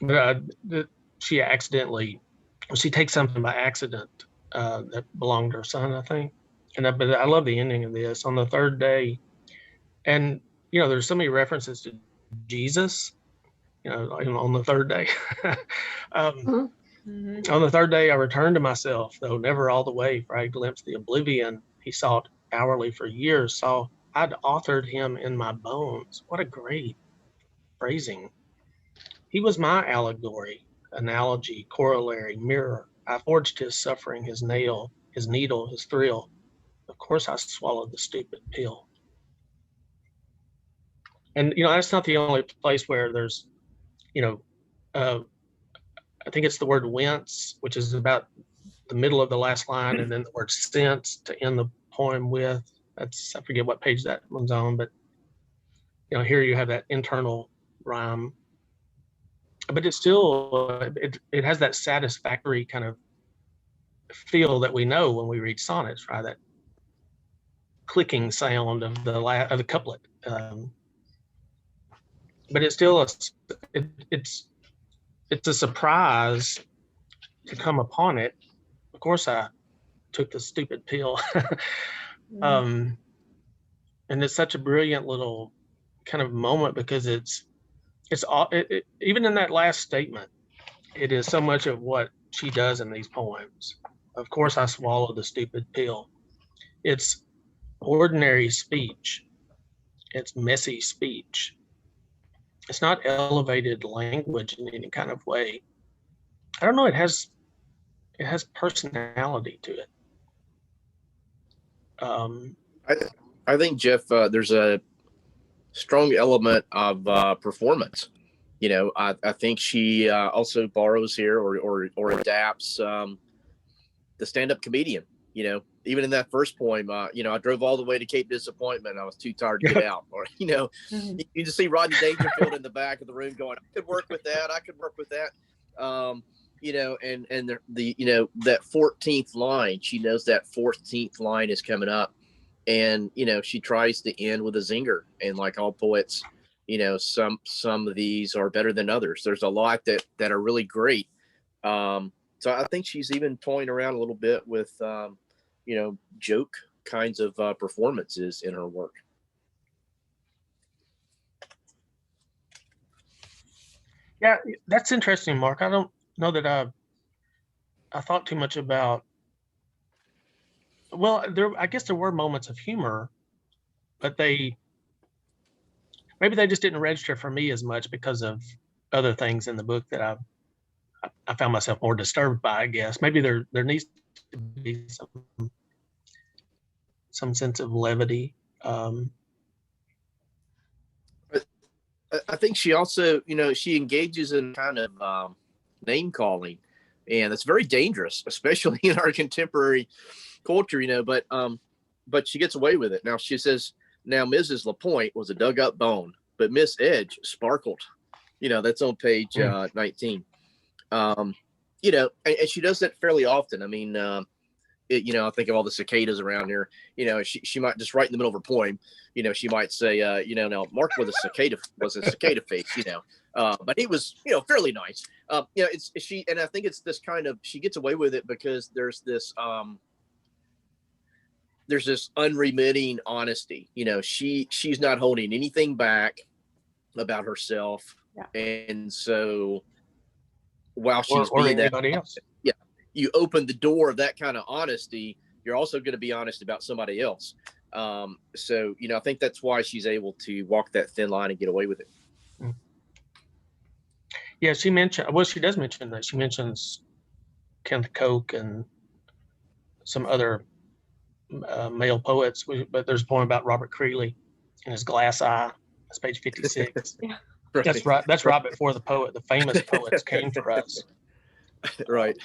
B: But she takes something by accident that belonged to her son, I think. But I love the ending of this. On the third day, and there's so many references to Jesus, on the third day. On the third day, I returned to myself, though never all the way, for I glimpsed the oblivion he sought hourly for years. Saw I'd authored him in my bones. What a great phrasing. He was my allegory, analogy, corollary, mirror. I forged his suffering, his nail, his needle, his thrill. Of course, I swallowed the stupid pill. And, that's not the only place where there's, I think it's the word wince, which is about the middle of the last line, and then the word sense to end the poem with. I forget what page that one's on, but, here you have that internal rhyme. But it's still, it has that satisfactory kind of feel that we know when we read sonnets, right? That clicking sound of the couplet. But it's still it's a surprise to come upon it. Of course, I took the stupid pill. And it's such a brilliant little kind of moment, because it's all even in that last statement, it is so much of what she does in these poems. Of course, I swallowed the stupid pill. It's ordinary speech. It's messy speech. It's not elevated language in any kind of way. I don't know. It has personality to it.
H: I think, Jeff, there's a strong element of performance. I think she also borrows here or adapts the stand-up comedian. Even in that first poem, I drove all the way to Cape Disappointment. I was too tired to get out. Or, you just see Rodney Dangerfield in the back of the room going, I could work with that. I could work with that. And that 14th line, she knows that 14th line is coming up. And, she tries to end with a zinger. And like all poets, some of these are better than others. There's a lot that are really great. So I think she's even toying around a little bit with, joke kinds of performances in her work.
B: Yeah, that's interesting, Mark. I don't know that I thought too much about. Well, I guess there were moments of humor, but maybe they just didn't register for me as much because of other things in the book that I found myself more disturbed by, I guess. Maybe there needs to be some sense of levity.
H: I think she also, she engages in kind of name calling, and it's very dangerous, especially in our contemporary culture, but she gets away with it. Now she says, now Mrs. LaPointe was a dug up bone, but Miss Edge sparkled. That's on page 19. And she does that fairly often. I mean, I think of all the cicadas around here. She might just right in the middle of her poem, she might say, now Mark was a cicada face, but he was, fairly nice. It's she, and I think it's this kind of, she gets away with it because there's this unremitting honesty. She's not holding anything back about herself.
A: Yeah.
H: And so while she's
B: or
H: being
B: anybody
H: that,
B: else.
H: you open the door of that kind of honesty, you're also going to be honest about somebody else. So, I think that's why she's able to walk that thin line and get away with it.
B: Yeah, she does mention that. She mentions Kenneth Coke and some other male poets, but there's a poem about Robert Creeley and his glass eye. That's page 56.
A: Yeah.
H: Right.
B: That's right before the famous poets came for us.
H: Right.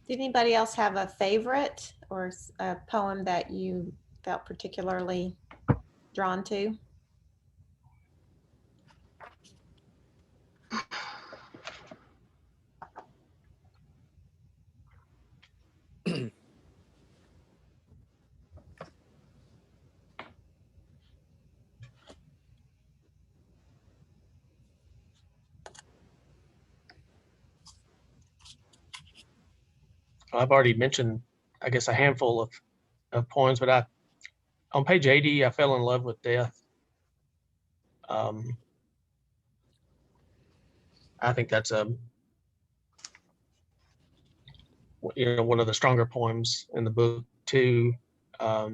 A: Did anybody else have a favorite or a poem that you felt particularly drawn to?
B: I've already mentioned, I guess, a handful of poems, but on page 80, I fell in love with death. I think that's one of the stronger poems in the book too. How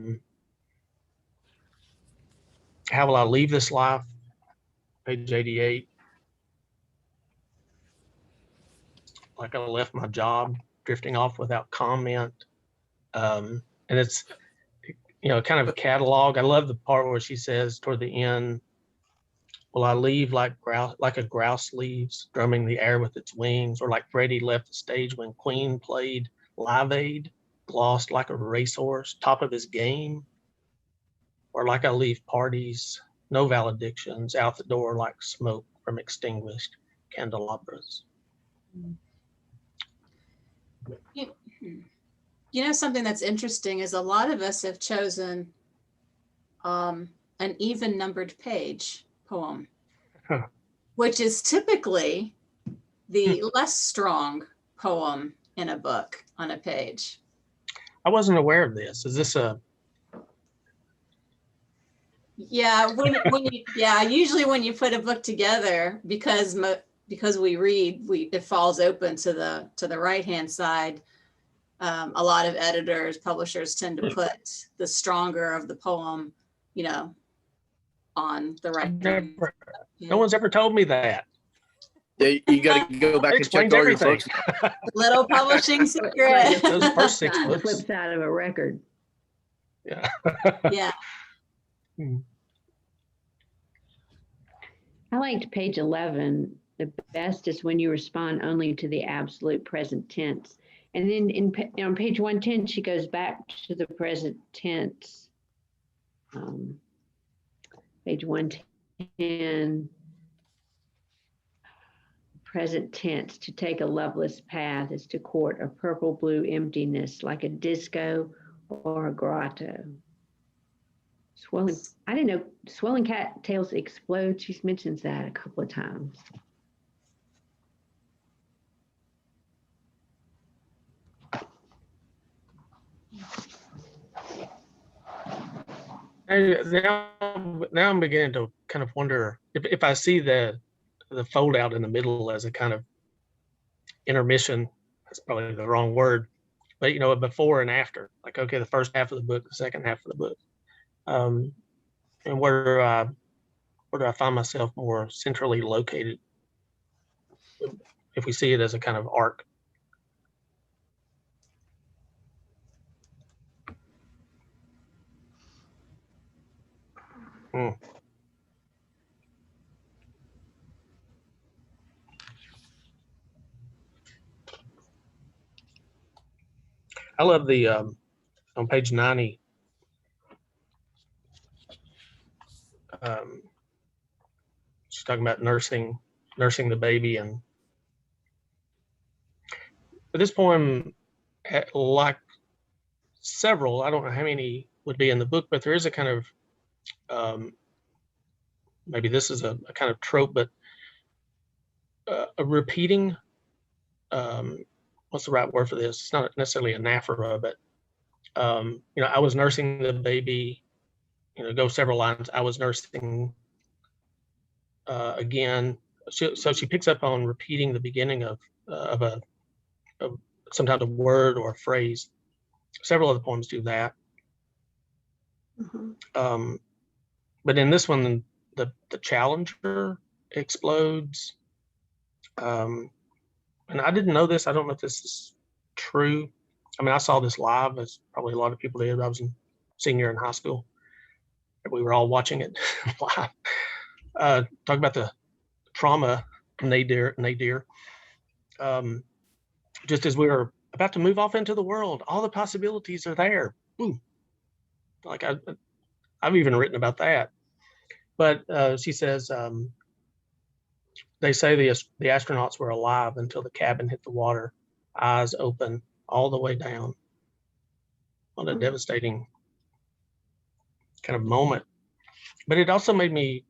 B: will I leave this life? Page 88. Like I left my job, drifting off without comment. And it's, kind of a catalog. I love the part where she says toward the end, will I leave like a grouse leaves, drumming the air with its wings, or like Freddie left the stage when Queen played Live Aid, glossed like a racehorse, top of his game, or like I leave parties, no valedictions, out the door like smoke from extinguished candelabras.
D: Something that's interesting is a lot of us have chosen an even numbered page poem, which is typically the less strong poem in a book on a page.
B: I wasn't aware of this. Is this a?
D: Yeah, usually when you put a book together, because we read, it falls open to the right hand side. A lot of editors, publishers tend to put the stronger of the poem, on the right.
B: No one's ever told me that.
H: You got to go back and check all your books.
D: Little publishing secret.
B: Those first 6
C: The
B: books.
C: flip side of a record.
B: Yeah.
D: Yeah.
C: I liked page 11. The best is when you respond only to the absolute present tense. And then on page 110, she goes back to the present tense. Page 110, present tense, to take a loveless path is to court a purple blue emptiness like a disco or a grotto. Swelling, I didn't know swelling cattails explode. She mentions that a couple of times.
B: now I'm beginning to kind of wonder if I see the fold out in the middle as a kind of intermission. That's probably the wrong word, but a before and after. Like, okay, the first half of the book, the second half of the book, and where do I find myself more centrally located? If we see it as a kind of arc. I love the on page 90. She's talking about nursing the baby, and this poem, like several, I don't know how many would be in the book, but there is a kind of maybe this is a kind of trope, but a repeating. What's the right word for this? It's not necessarily anaphora, but I was nursing the baby. Go several lines. I was nursing again. So she picks up on repeating the beginning of sometimes a word or a phrase. Several of the poems do that.
D: Mhm.
B: But in this one, the challenger explodes. And I didn't know this. I don't know if this is true. I mean, I saw this live, as probably a lot of people did. I was a senior in high school. We were all watching it live. Talk about the trauma, nadir. Just as we were about to move off into the world, all the possibilities are there. Boom. Like I've even written about that. But she says, they say the astronauts were alive until the cabin hit the water, eyes open all the way down. What a devastating kind of moment. But it also made me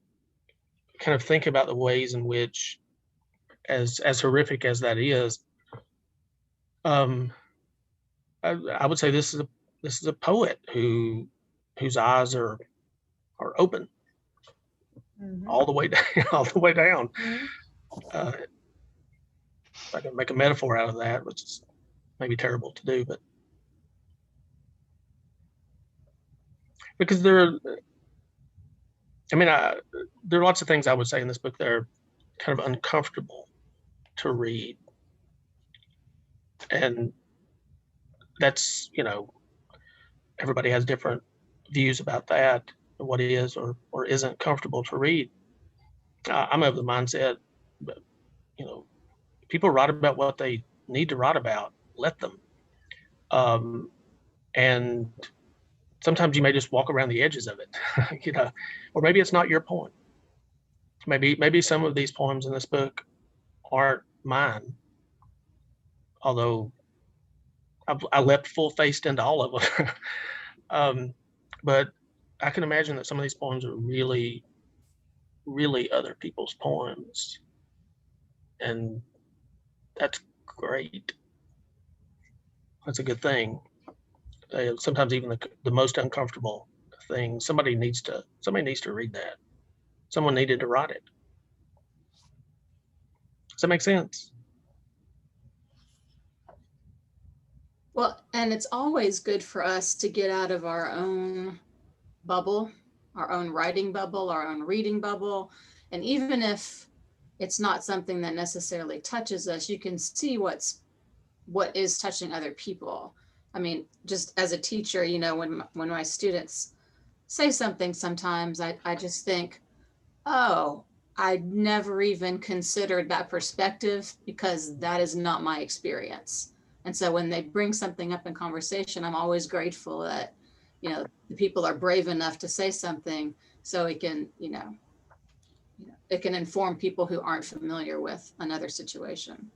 B: kind of think about the ways in which, as horrific as that is, I would say this is a poet whose eyes are open all the way down, all the way down. If I can make a metaphor out of that, which is maybe terrible to do, but because there are lots of things I would say in this book that are kind of uncomfortable to read, and that's everybody has different views about that, what is or isn't comfortable to read. I'm of the mindset that people write about what they need to write about. Let them. And sometimes you may just walk around the edges of it, or maybe it's not your poem. Maybe some of these poems in this book aren't mine, although I leapt full-faced into all of them. But I can imagine that some of these poems are really, really other people's poems, and that's great. That's a good thing. Sometimes even the most uncomfortable thing, somebody needs to read that. Someone needed to write it. Does that make sense?
D: Well, and it's always good for us to get out of our own bubble, our own writing bubble, our own reading bubble. And even if it's not something that necessarily touches us, you can see what is touching other people. I mean, just as a teacher, when my students say something, sometimes I just think, oh, I never even considered that perspective because that is not my experience. And so when they bring something up in conversation, I'm always grateful that, the people are brave enough to say something so it can, it can inform people who aren't familiar with another situation.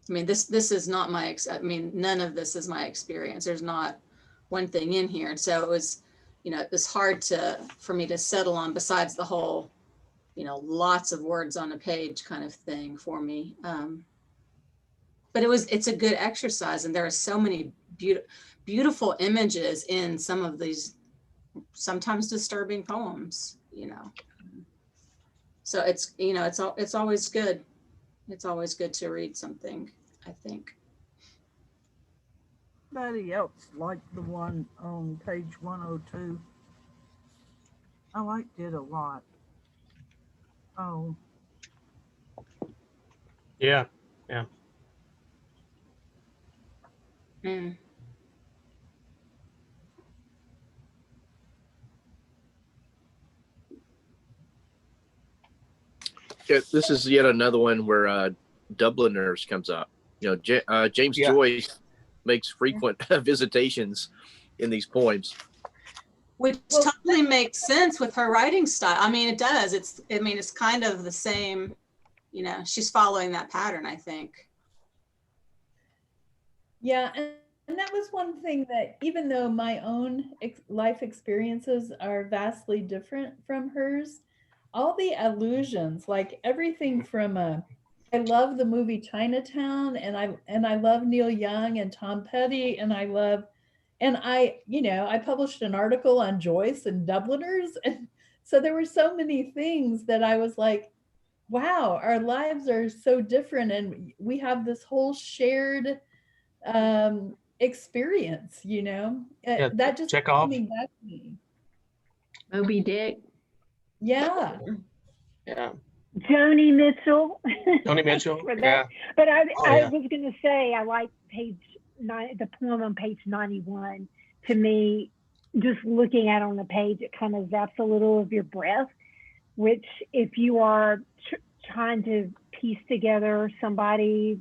D: I mean, this is not none of this is my experience. There's not one thing in here. And so it was, it was hard for me to settle on, besides the whole, lots of words on a page kind of thing for me. but it's a good exercise, and there are so many beautiful images in some of these sometimes disturbing poems, so it's always good. It's always good to read something, I think.
G: Anybody else like the one on page 102? I liked it a lot. Oh,
B: Yeah.
D: Mm.
H: Yeah, this is yet another one where Dubliners comes up. James
B: Yeah.
H: Joyce makes frequent visitations in these poems.
D: Which totally makes sense with her writing style. I mean, it does. It's kind of the same, she's following that pattern, I think.
E: Yeah, and that was one thing that even though my own life experiences are vastly different from hers, all the allusions, like everything from I love the movie Chinatown, and I love Neil Young and Tom Petty, and I published an article on Joyce and Dubliners, and so there were so many things that I was like, wow, our lives are so different, and we have this whole shared experience,
B: Yeah,
E: that just kept
B: Chekhov.
E: coming back to me.
C: Moby Dick.
E: Yeah.
B: Yeah.
F: Joni Mitchell.
B: Joni Mitchell.
F: For that.
B: Yeah.
F: But I
B: yeah.
F: was going to say, I like the poem on page 91. To me, just looking at it on the page, it kind of zaps a little of your breath, which if you are trying to piece together somebody,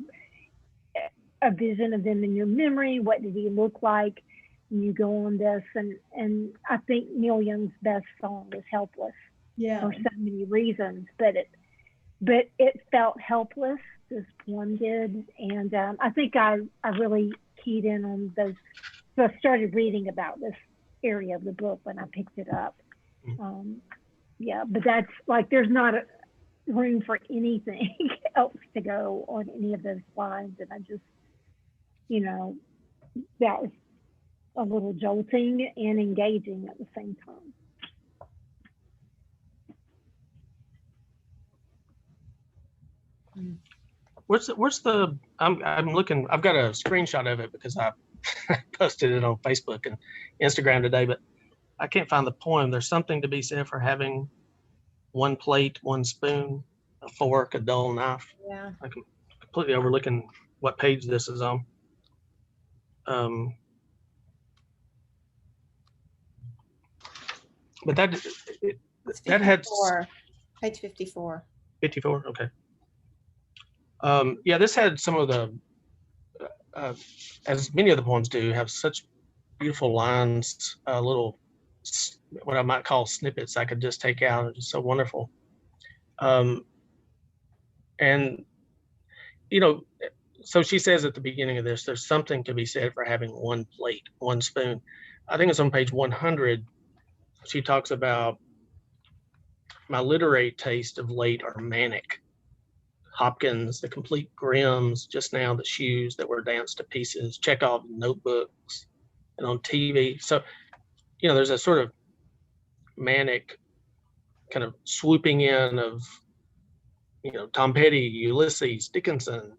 F: a vision of them in your memory, what did he look like? And you go on this, and I think Neil Young's best song is Helpless.
E: Yeah.
F: For so many reasons, but it felt helpless, this poem did. And I think I really keyed in on those. So I started reading about this area of the book when I picked it up. Yeah, but that's like, there's not room for anything else to go on any of those lines. And I just, that was a little jolting and engaging at the same time.
B: Where's the I'm looking, I've got a screenshot of it because I posted it on Facebook and Instagram today, but I can't find the poem. There's something to be said for having one plate, one spoon, a fork, a dull knife.
A: Yeah.
B: I'm completely overlooking what page this is on. But that had
A: page 54.
B: 54. Okay. Yeah, this had some of the, as many of the poems do, have such beautiful lines, little, what I might call snippets I could just take out. It's so wonderful. And, so she says at the beginning of this, there's something to be said for having one plate, one spoon. I think it's on page 100. She talks about my literary taste of late are manic. Hopkins, the complete Grimms, just now the shoes that were danced to pieces, Chekhov notebooks, and on TV. So, there's a sort of manic kind of swooping in of, Tom Petty, Ulysses, Dickinson,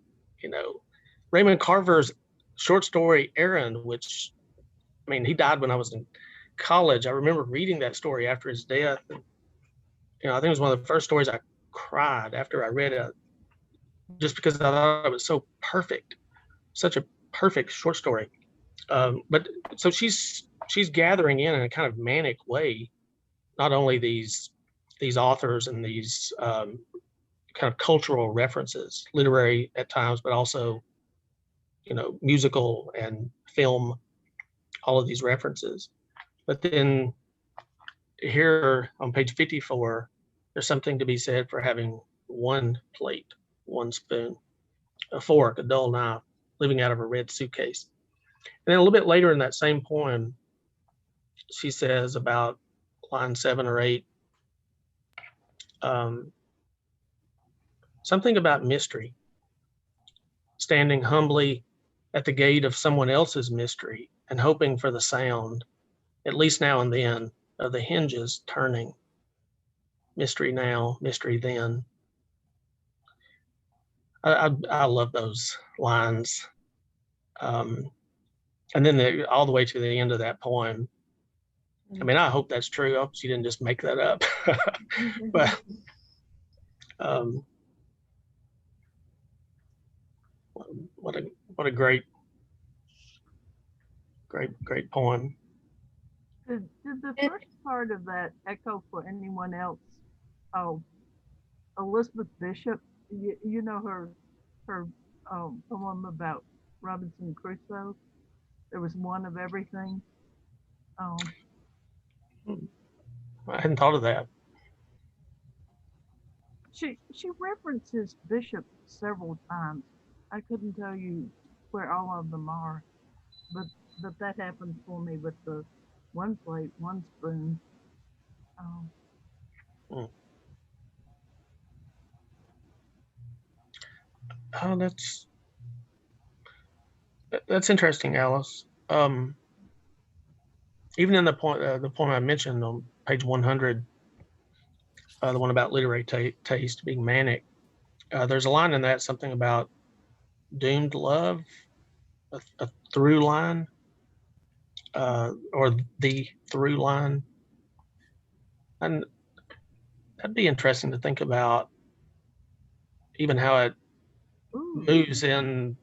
B: Raymond Carver's short story Aaron, which, he died when I was in college. I remember reading that story after his death. And, I think it was one of the first stories I cried after I read it, just because I thought it was so perfect, such a perfect short story. But so she's gathering in a kind of manic way, not only these authors and these kind of cultural references, literary at times, but also, musical and film, all of these references. But then here on page 54, there's something to be said for having one plate, one spoon, a fork, a dull knife, living out of a red suitcase. And then a little bit later in that same poem, she says about line 7 or 8, something about mystery. standing humbly at the gate of someone else's mystery and hoping for the sound, at least now and then, of the hinges turning. Mystery now, mystery then. I love those lines. And then all the way to the end of that poem. I mean, I hope that's true. I hope she didn't just make that up. But what a great poem.
G: Did the first part of that echo for anyone else? Oh, Elizabeth Bishop, you know her poem about Robinson Crusoe. There was one of everything.
B: I hadn't thought of that.
G: She references Bishop several times. I couldn't tell you where all of them are, but that happened for me with the one plate, one spoon.
B: Oh, that's interesting, Alice. Even in the poem I mentioned on page 100, the one about literary taste being manic, there's a line in that, something about doomed love, a through line, or the through line. And that'd be interesting to think about, even how it moves in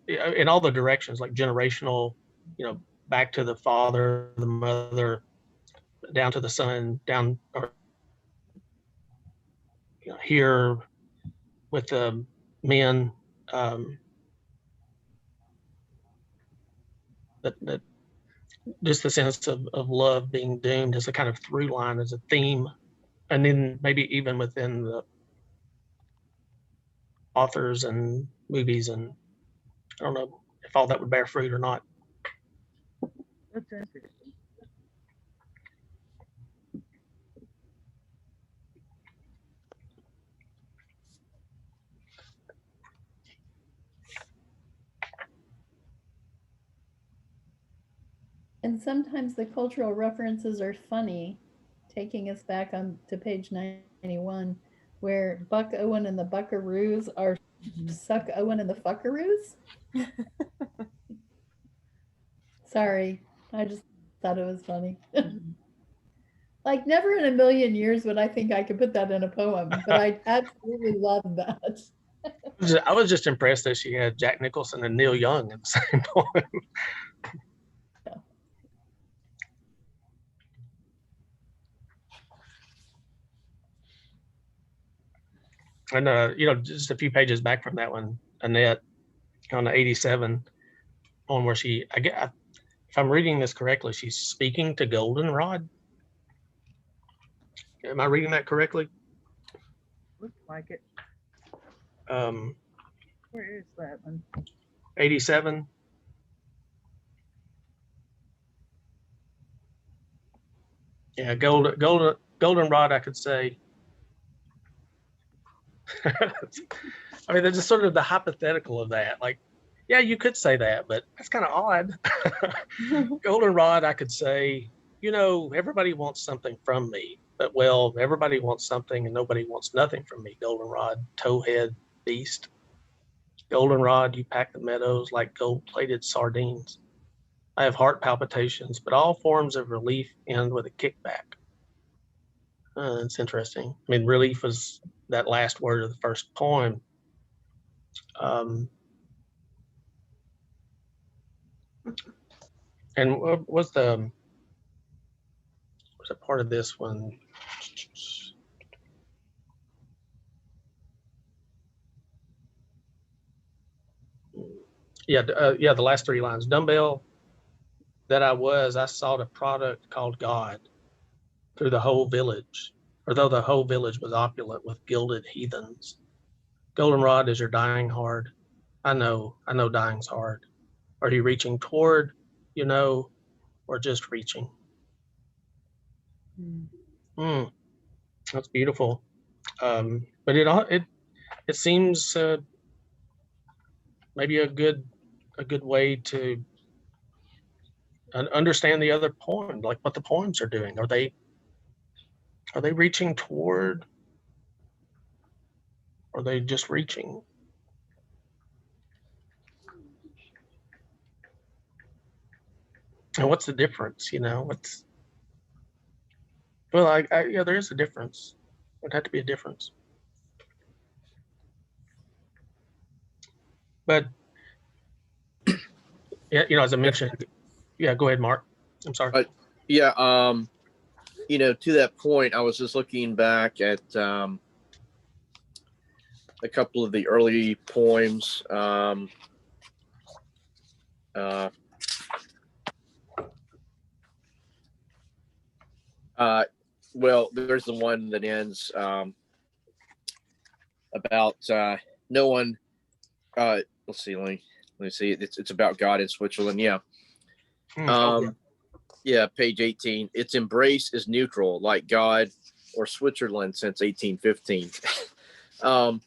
B: all the directions, like generational, back to the father, the mother, down to the son, down, or here with the men, that just the sense of love being doomed as a kind of through line, as a theme, and then maybe even within the authors and movies, and I don't know if all that would bear fruit or not.
G: That's interesting.
E: And sometimes the cultural references are funny, taking us back on to page 91, where Buck Owen and the Buckaroos are Suck Owen and the Fuckaroos. Sorry, I just thought it was funny. Like, never in a million years would I think I could put that in a poem, but I absolutely love that.
B: I was just impressed that she had Jack Nicholson and Neil Young in the same poem. And just a few pages back from that one, Annette, on the 87 poem, where she, if I'm reading this correctly, she's speaking to Goldenrod. Am I reading that correctly?
G: Looks like it. Where is that one?
B: 87. Yeah, Goldenrod, I could say. I mean, there's just sort of the hypothetical of that. Like, yeah, you could say that, but that's kind of odd. Goldenrod, I could say, everybody wants something from me, but everybody wants something and nobody wants nothing from me. Goldenrod, towhead beast. Goldenrod, you pack the meadows like gold-plated sardines. I have heart palpitations, but all forms of relief end with a kickback. It's interesting. I mean, relief was that last word of the first poem. And was a part of this one? Yeah, the last three lines. Dumbbell that I sought a product called God through the whole village, or though the whole village was opulent with gilded heathens. Goldenrod is your dying hard. I know dying's hard. Are you reaching toward, or just reaching? That's beautiful. But it seems maybe a good way to understand the other poem, like what the poems are doing. Are they reaching toward, or are they just reaching? And what's the difference? Yeah, there is a difference. There'd have to be a difference. But yeah, as I mentioned, yeah, go ahead, Mark. I'm sorry.
H: Yeah. To that point, I was just looking back at a couple of the early poems. Well, there's the one that ends about no one. Let's see. Let me see. It's about God in Switzerland. Yeah. Yeah, page 18. Its embrace is neutral, like God or Switzerland since 1815. And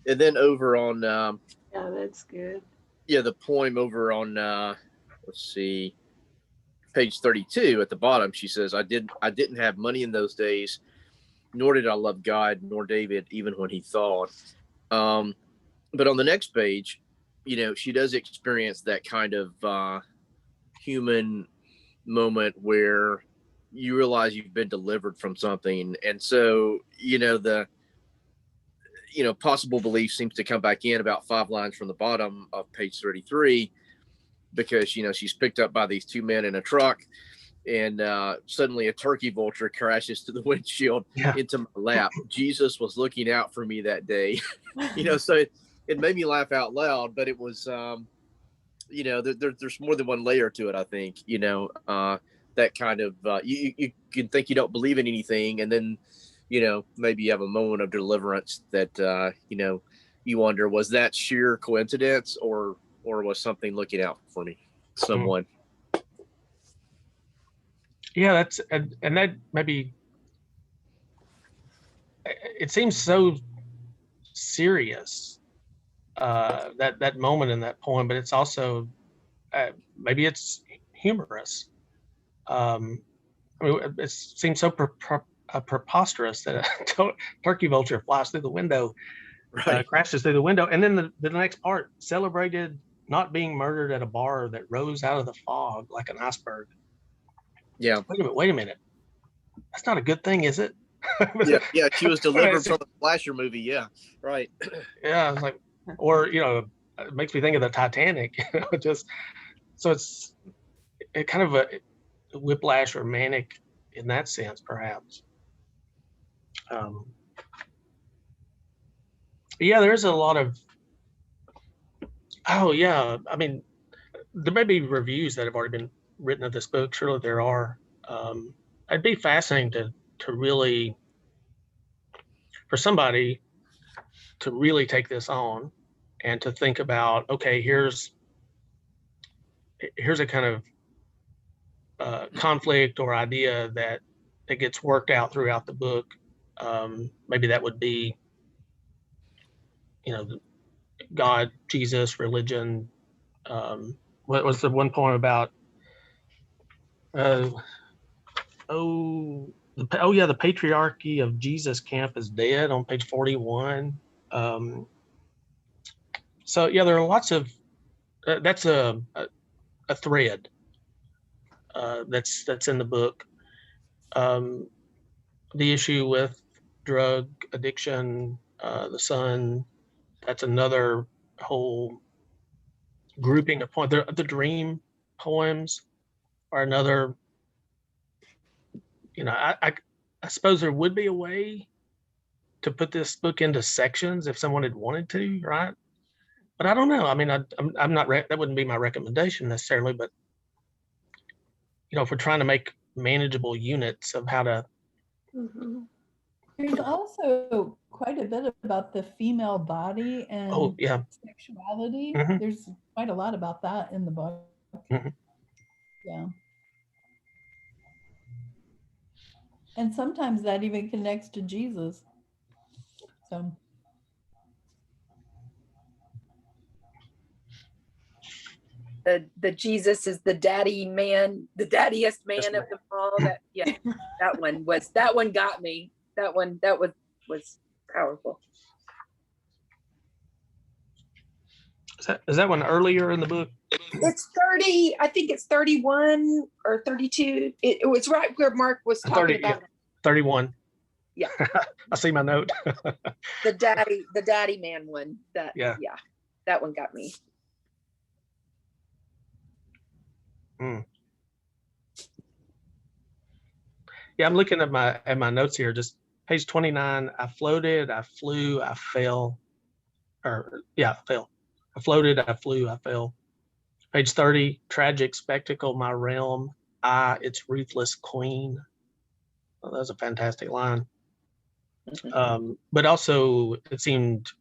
H: then over on
C: Yeah, that's good.
H: Yeah, the poem over on let's see, page 32 at the bottom, she says, I didn't have money in those days, nor did I love God, nor David, even when he thawed. But on the next page, she does experience that kind of human moment where you realize you've been delivered from something. And so, the possible belief seems to come back in about 5 lines from the bottom of page 33, because she's picked up by these 2 men in a truck, and suddenly a turkey vulture crashes to the windshield into my lap. Jesus was looking out for me that day. So it made me laugh out loud, but it was there's more than one layer to it, I think. That kind of you can think you don't believe in anything, and then maybe you have a moment of deliverance that you wonder, was that sheer coincidence, or was something looking out for me, someone?
B: Yeah, that's and that maybe it seems so serious, that moment in that poem, but it's also maybe it's humorous. I mean, it seems so preposterous that a turkey vulture flies through the window,
H: Right.
B: crashes through the window, and then the next part, celebrated not being murdered at a bar that rose out of the fog like an iceberg.
H: Yeah.
B: Wait a minute. That's not a good thing, is it?
H: Yeah. She was delivered from a slasher movie. Yeah. Right.
B: Yeah, it's like, or it makes me think of the Titanic. Just so it's kind of a whiplash or manic in that sense, perhaps. Yeah, there's a lot of. Oh yeah, I mean, there may be reviews that have already been written of this book. Surely there are. It'd be fascinating to really, for somebody to really take this on and to think about, okay, here's a kind of conflict or idea that gets worked out throughout the book. Maybe that would be, God, Jesus, religion. What was the one poem about? The patriarchy of Jesus camp is dead on page 41. So yeah, there are lots of that's a thread that's in the book. The issue with drug addiction, the son, that's another whole grouping of poems. The dream poems are another. I suppose there would be a way to put this book into sections if someone had wanted to, right? But I don't know. I mean, I'm not. That wouldn't be my recommendation necessarily. But if we're trying to make manageable units of how to.
E: There's also quite a bit about the female body and sexuality.
B: Mm-hmm.
E: There's quite a lot about that in the book.
B: Mm-hmm.
E: Yeah. And sometimes that even connects to Jesus. So.
I: the Jesus is the daddy man, the daddiest man
B: Yes,
I: of
B: ma'am.
I: them all. That that one got me. That was powerful.
B: Is that one earlier in the book?
I: It's 30, I think it's 31 or 32. It was right where Mark was talking
B: 30,
I: about
B: 31.
I: Yeah.
B: I see my note.
I: the daddy man one. That that one got me.
B: Yeah, I'm looking at my notes here. Just page 29. I floated, I flew, I fell. I fell. I floated, I flew, I fell. Page 30. Tragic spectacle, my realm. I, its ruthless queen. Well, that was a fantastic line. But also, it seemed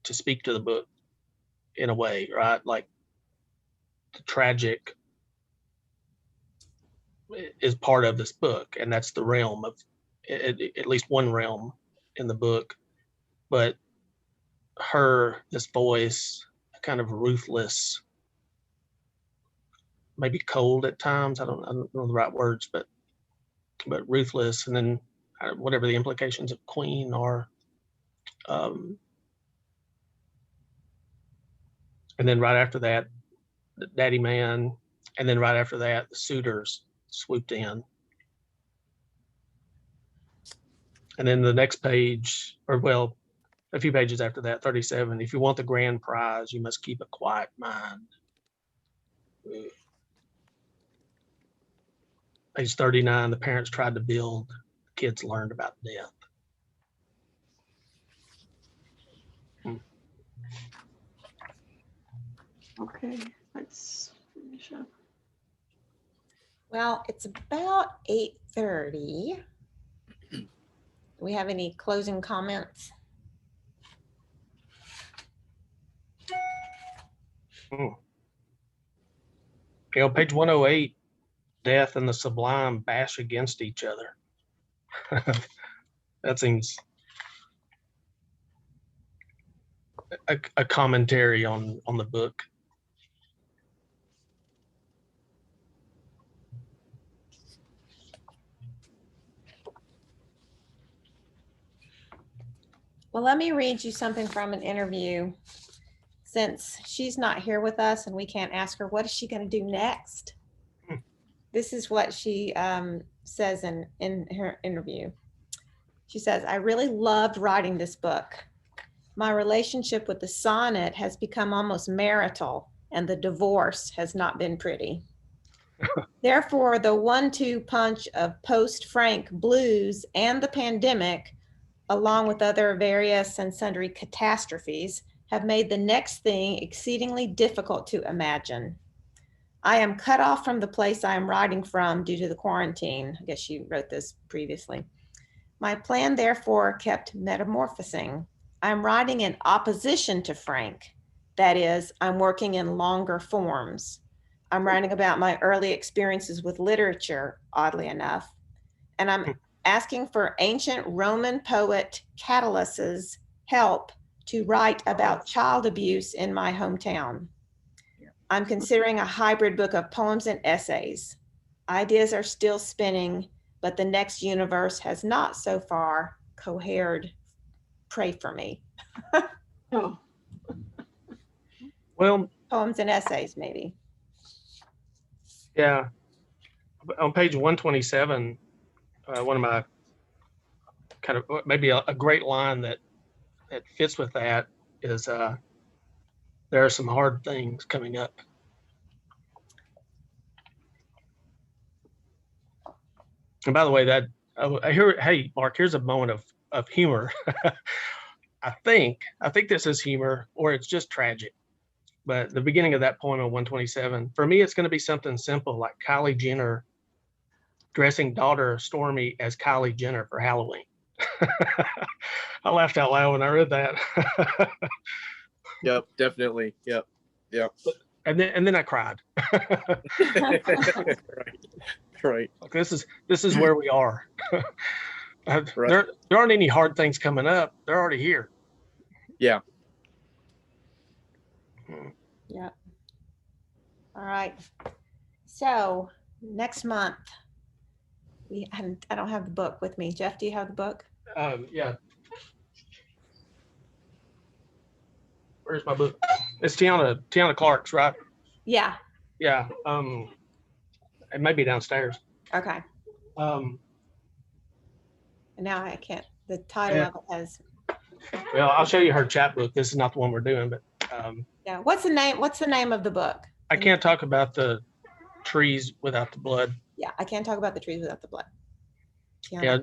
B: to speak to the book in a way, right? Like the tragic is part of this book, and that's the realm of at least one realm in the book. But this voice, kind of ruthless, maybe cold at times. I don't know the right words, but ruthless, and then whatever the implications of queen are. And then right after that, the daddy man, and then right after that, the suitors swooped in. And then the next page, or well, a few pages after that, 37, if you want the grand prize, you must keep a quiet mind. Page 39, the parents tried to build, the kids learned about death.
D: Okay, let's finish up.
A: Well, it's about 8:30. Do we have any closing comments?
B: Page 108, death and the sublime bash against each other. That seems a commentary on the book.
A: Well, let me read you something from an interview. Since she's not here with us and we can't ask her, what is she going to do next? This is what she says in her interview. She says, I really loved writing this book. My relationship with the sonnet has become almost marital, and the divorce has not been pretty. Therefore, the 1-2 punch of post-Frank blues and the pandemic, along with other various and sundry catastrophes, have made the next thing exceedingly difficult to imagine. I am cut off from the place I am writing from due to the quarantine. I guess she wrote this previously. My plan, therefore, kept metamorphosing. I'm writing in opposition to Frank. That is, I'm working in longer forms. I'm writing about my early experiences with literature, oddly enough, and I'm asking for ancient Roman poet Catullus's help to write about child abuse in my hometown. I'm considering a hybrid book of poems and essays. Ideas are still spinning, but the next universe has not so far cohered. Pray for me.
D: Oh.
B: Well,
A: poems and essays, maybe.
B: Yeah. On page 127, one of my kind of maybe a great line that fits with that is there are some hard things coming up. And by the way, hey, Mark, here's a moment of humor. I think this is humor, or it's just tragic. But the beginning of that poem on 127, for me, it's going to be something simple like Kylie Jenner dressing daughter Stormy as Kylie Jenner for Halloween. I laughed out loud when I read that.
H: Yep, definitely. Yep.
B: And then I cried.
H: Right.
B: Like, this is where we are.
H: Right.
B: There aren't any hard things coming up. They're already here.
H: Yeah.
A: Yeah. All right. So next month, I don't have the book with me. Jeff, do you have the book?
B: Yeah. Where's my book? It's Tiana Clark's, right?
A: Yeah.
B: Yeah. It may be downstairs.
A: Okay.
B: Um,
A: And now I can't, the title
B: Yeah.
A: of it has,
B: well, I'll show you her chapbook. This is not the one we're doing, but
A: yeah. What's the name of the book?
B: I can't talk about the trees without the blood.
A: Yeah, I can't talk about the trees without the blood.
B: Yeah,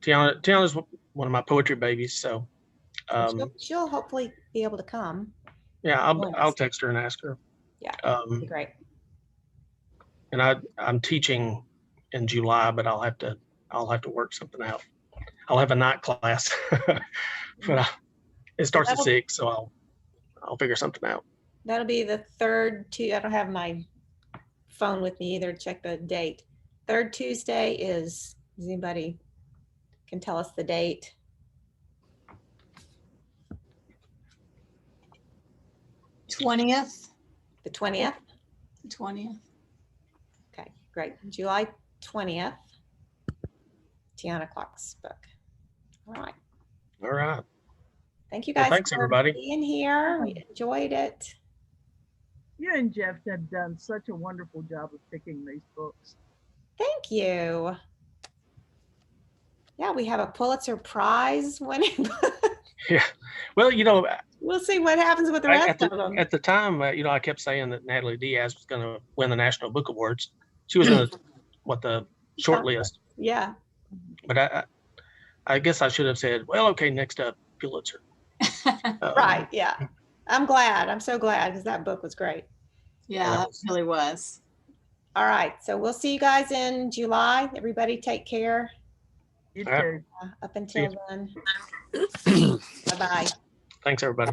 B: Tiana's one of my poetry babies, so
A: She'll hopefully be able to come.
B: yeah,
A: Join
B: I'll
A: us.
B: text her and ask her.
A: Yeah, be great.
B: And I'm teaching in July, but I'll have to work something out. I'll have a night class, but it starts at 6, so I'll figure something out.
A: That'll be the third Tuesday. I don't have my phone with me either to check the date. Third Tuesday does anybody can tell us the date?
D: The 20th.
A: The 20th?
D: The 20th.
A: Okay, great. July 20th. Tiana Clark's book. All right.
B: All right.
A: Thank you
B: Well,
A: guys
B: thanks,
A: for
B: everybody.
A: being here. We enjoyed it.
G: You and Jeff have done such a wonderful job of picking these books.
A: Thank you. Yeah, we have a Pulitzer Prize winning book.
B: Yeah. Well,
A: We'll see what happens with the rest of them.
B: at the time, I kept saying that Natalie Diaz was going to win the National Book Awards. She was in the short list.
A: Yeah.
B: But I guess I should have said, well, okay, next up, Pulitzer.
A: Right. Yeah. I'm glad. I'm so glad because that book was great.
D: Yeah, that really was.
A: All right. So we'll see you guys in July. Everybody take care.
G: You
B: All right.
G: too.
A: Up until then. Bye-bye.
B: Thanks, everybody.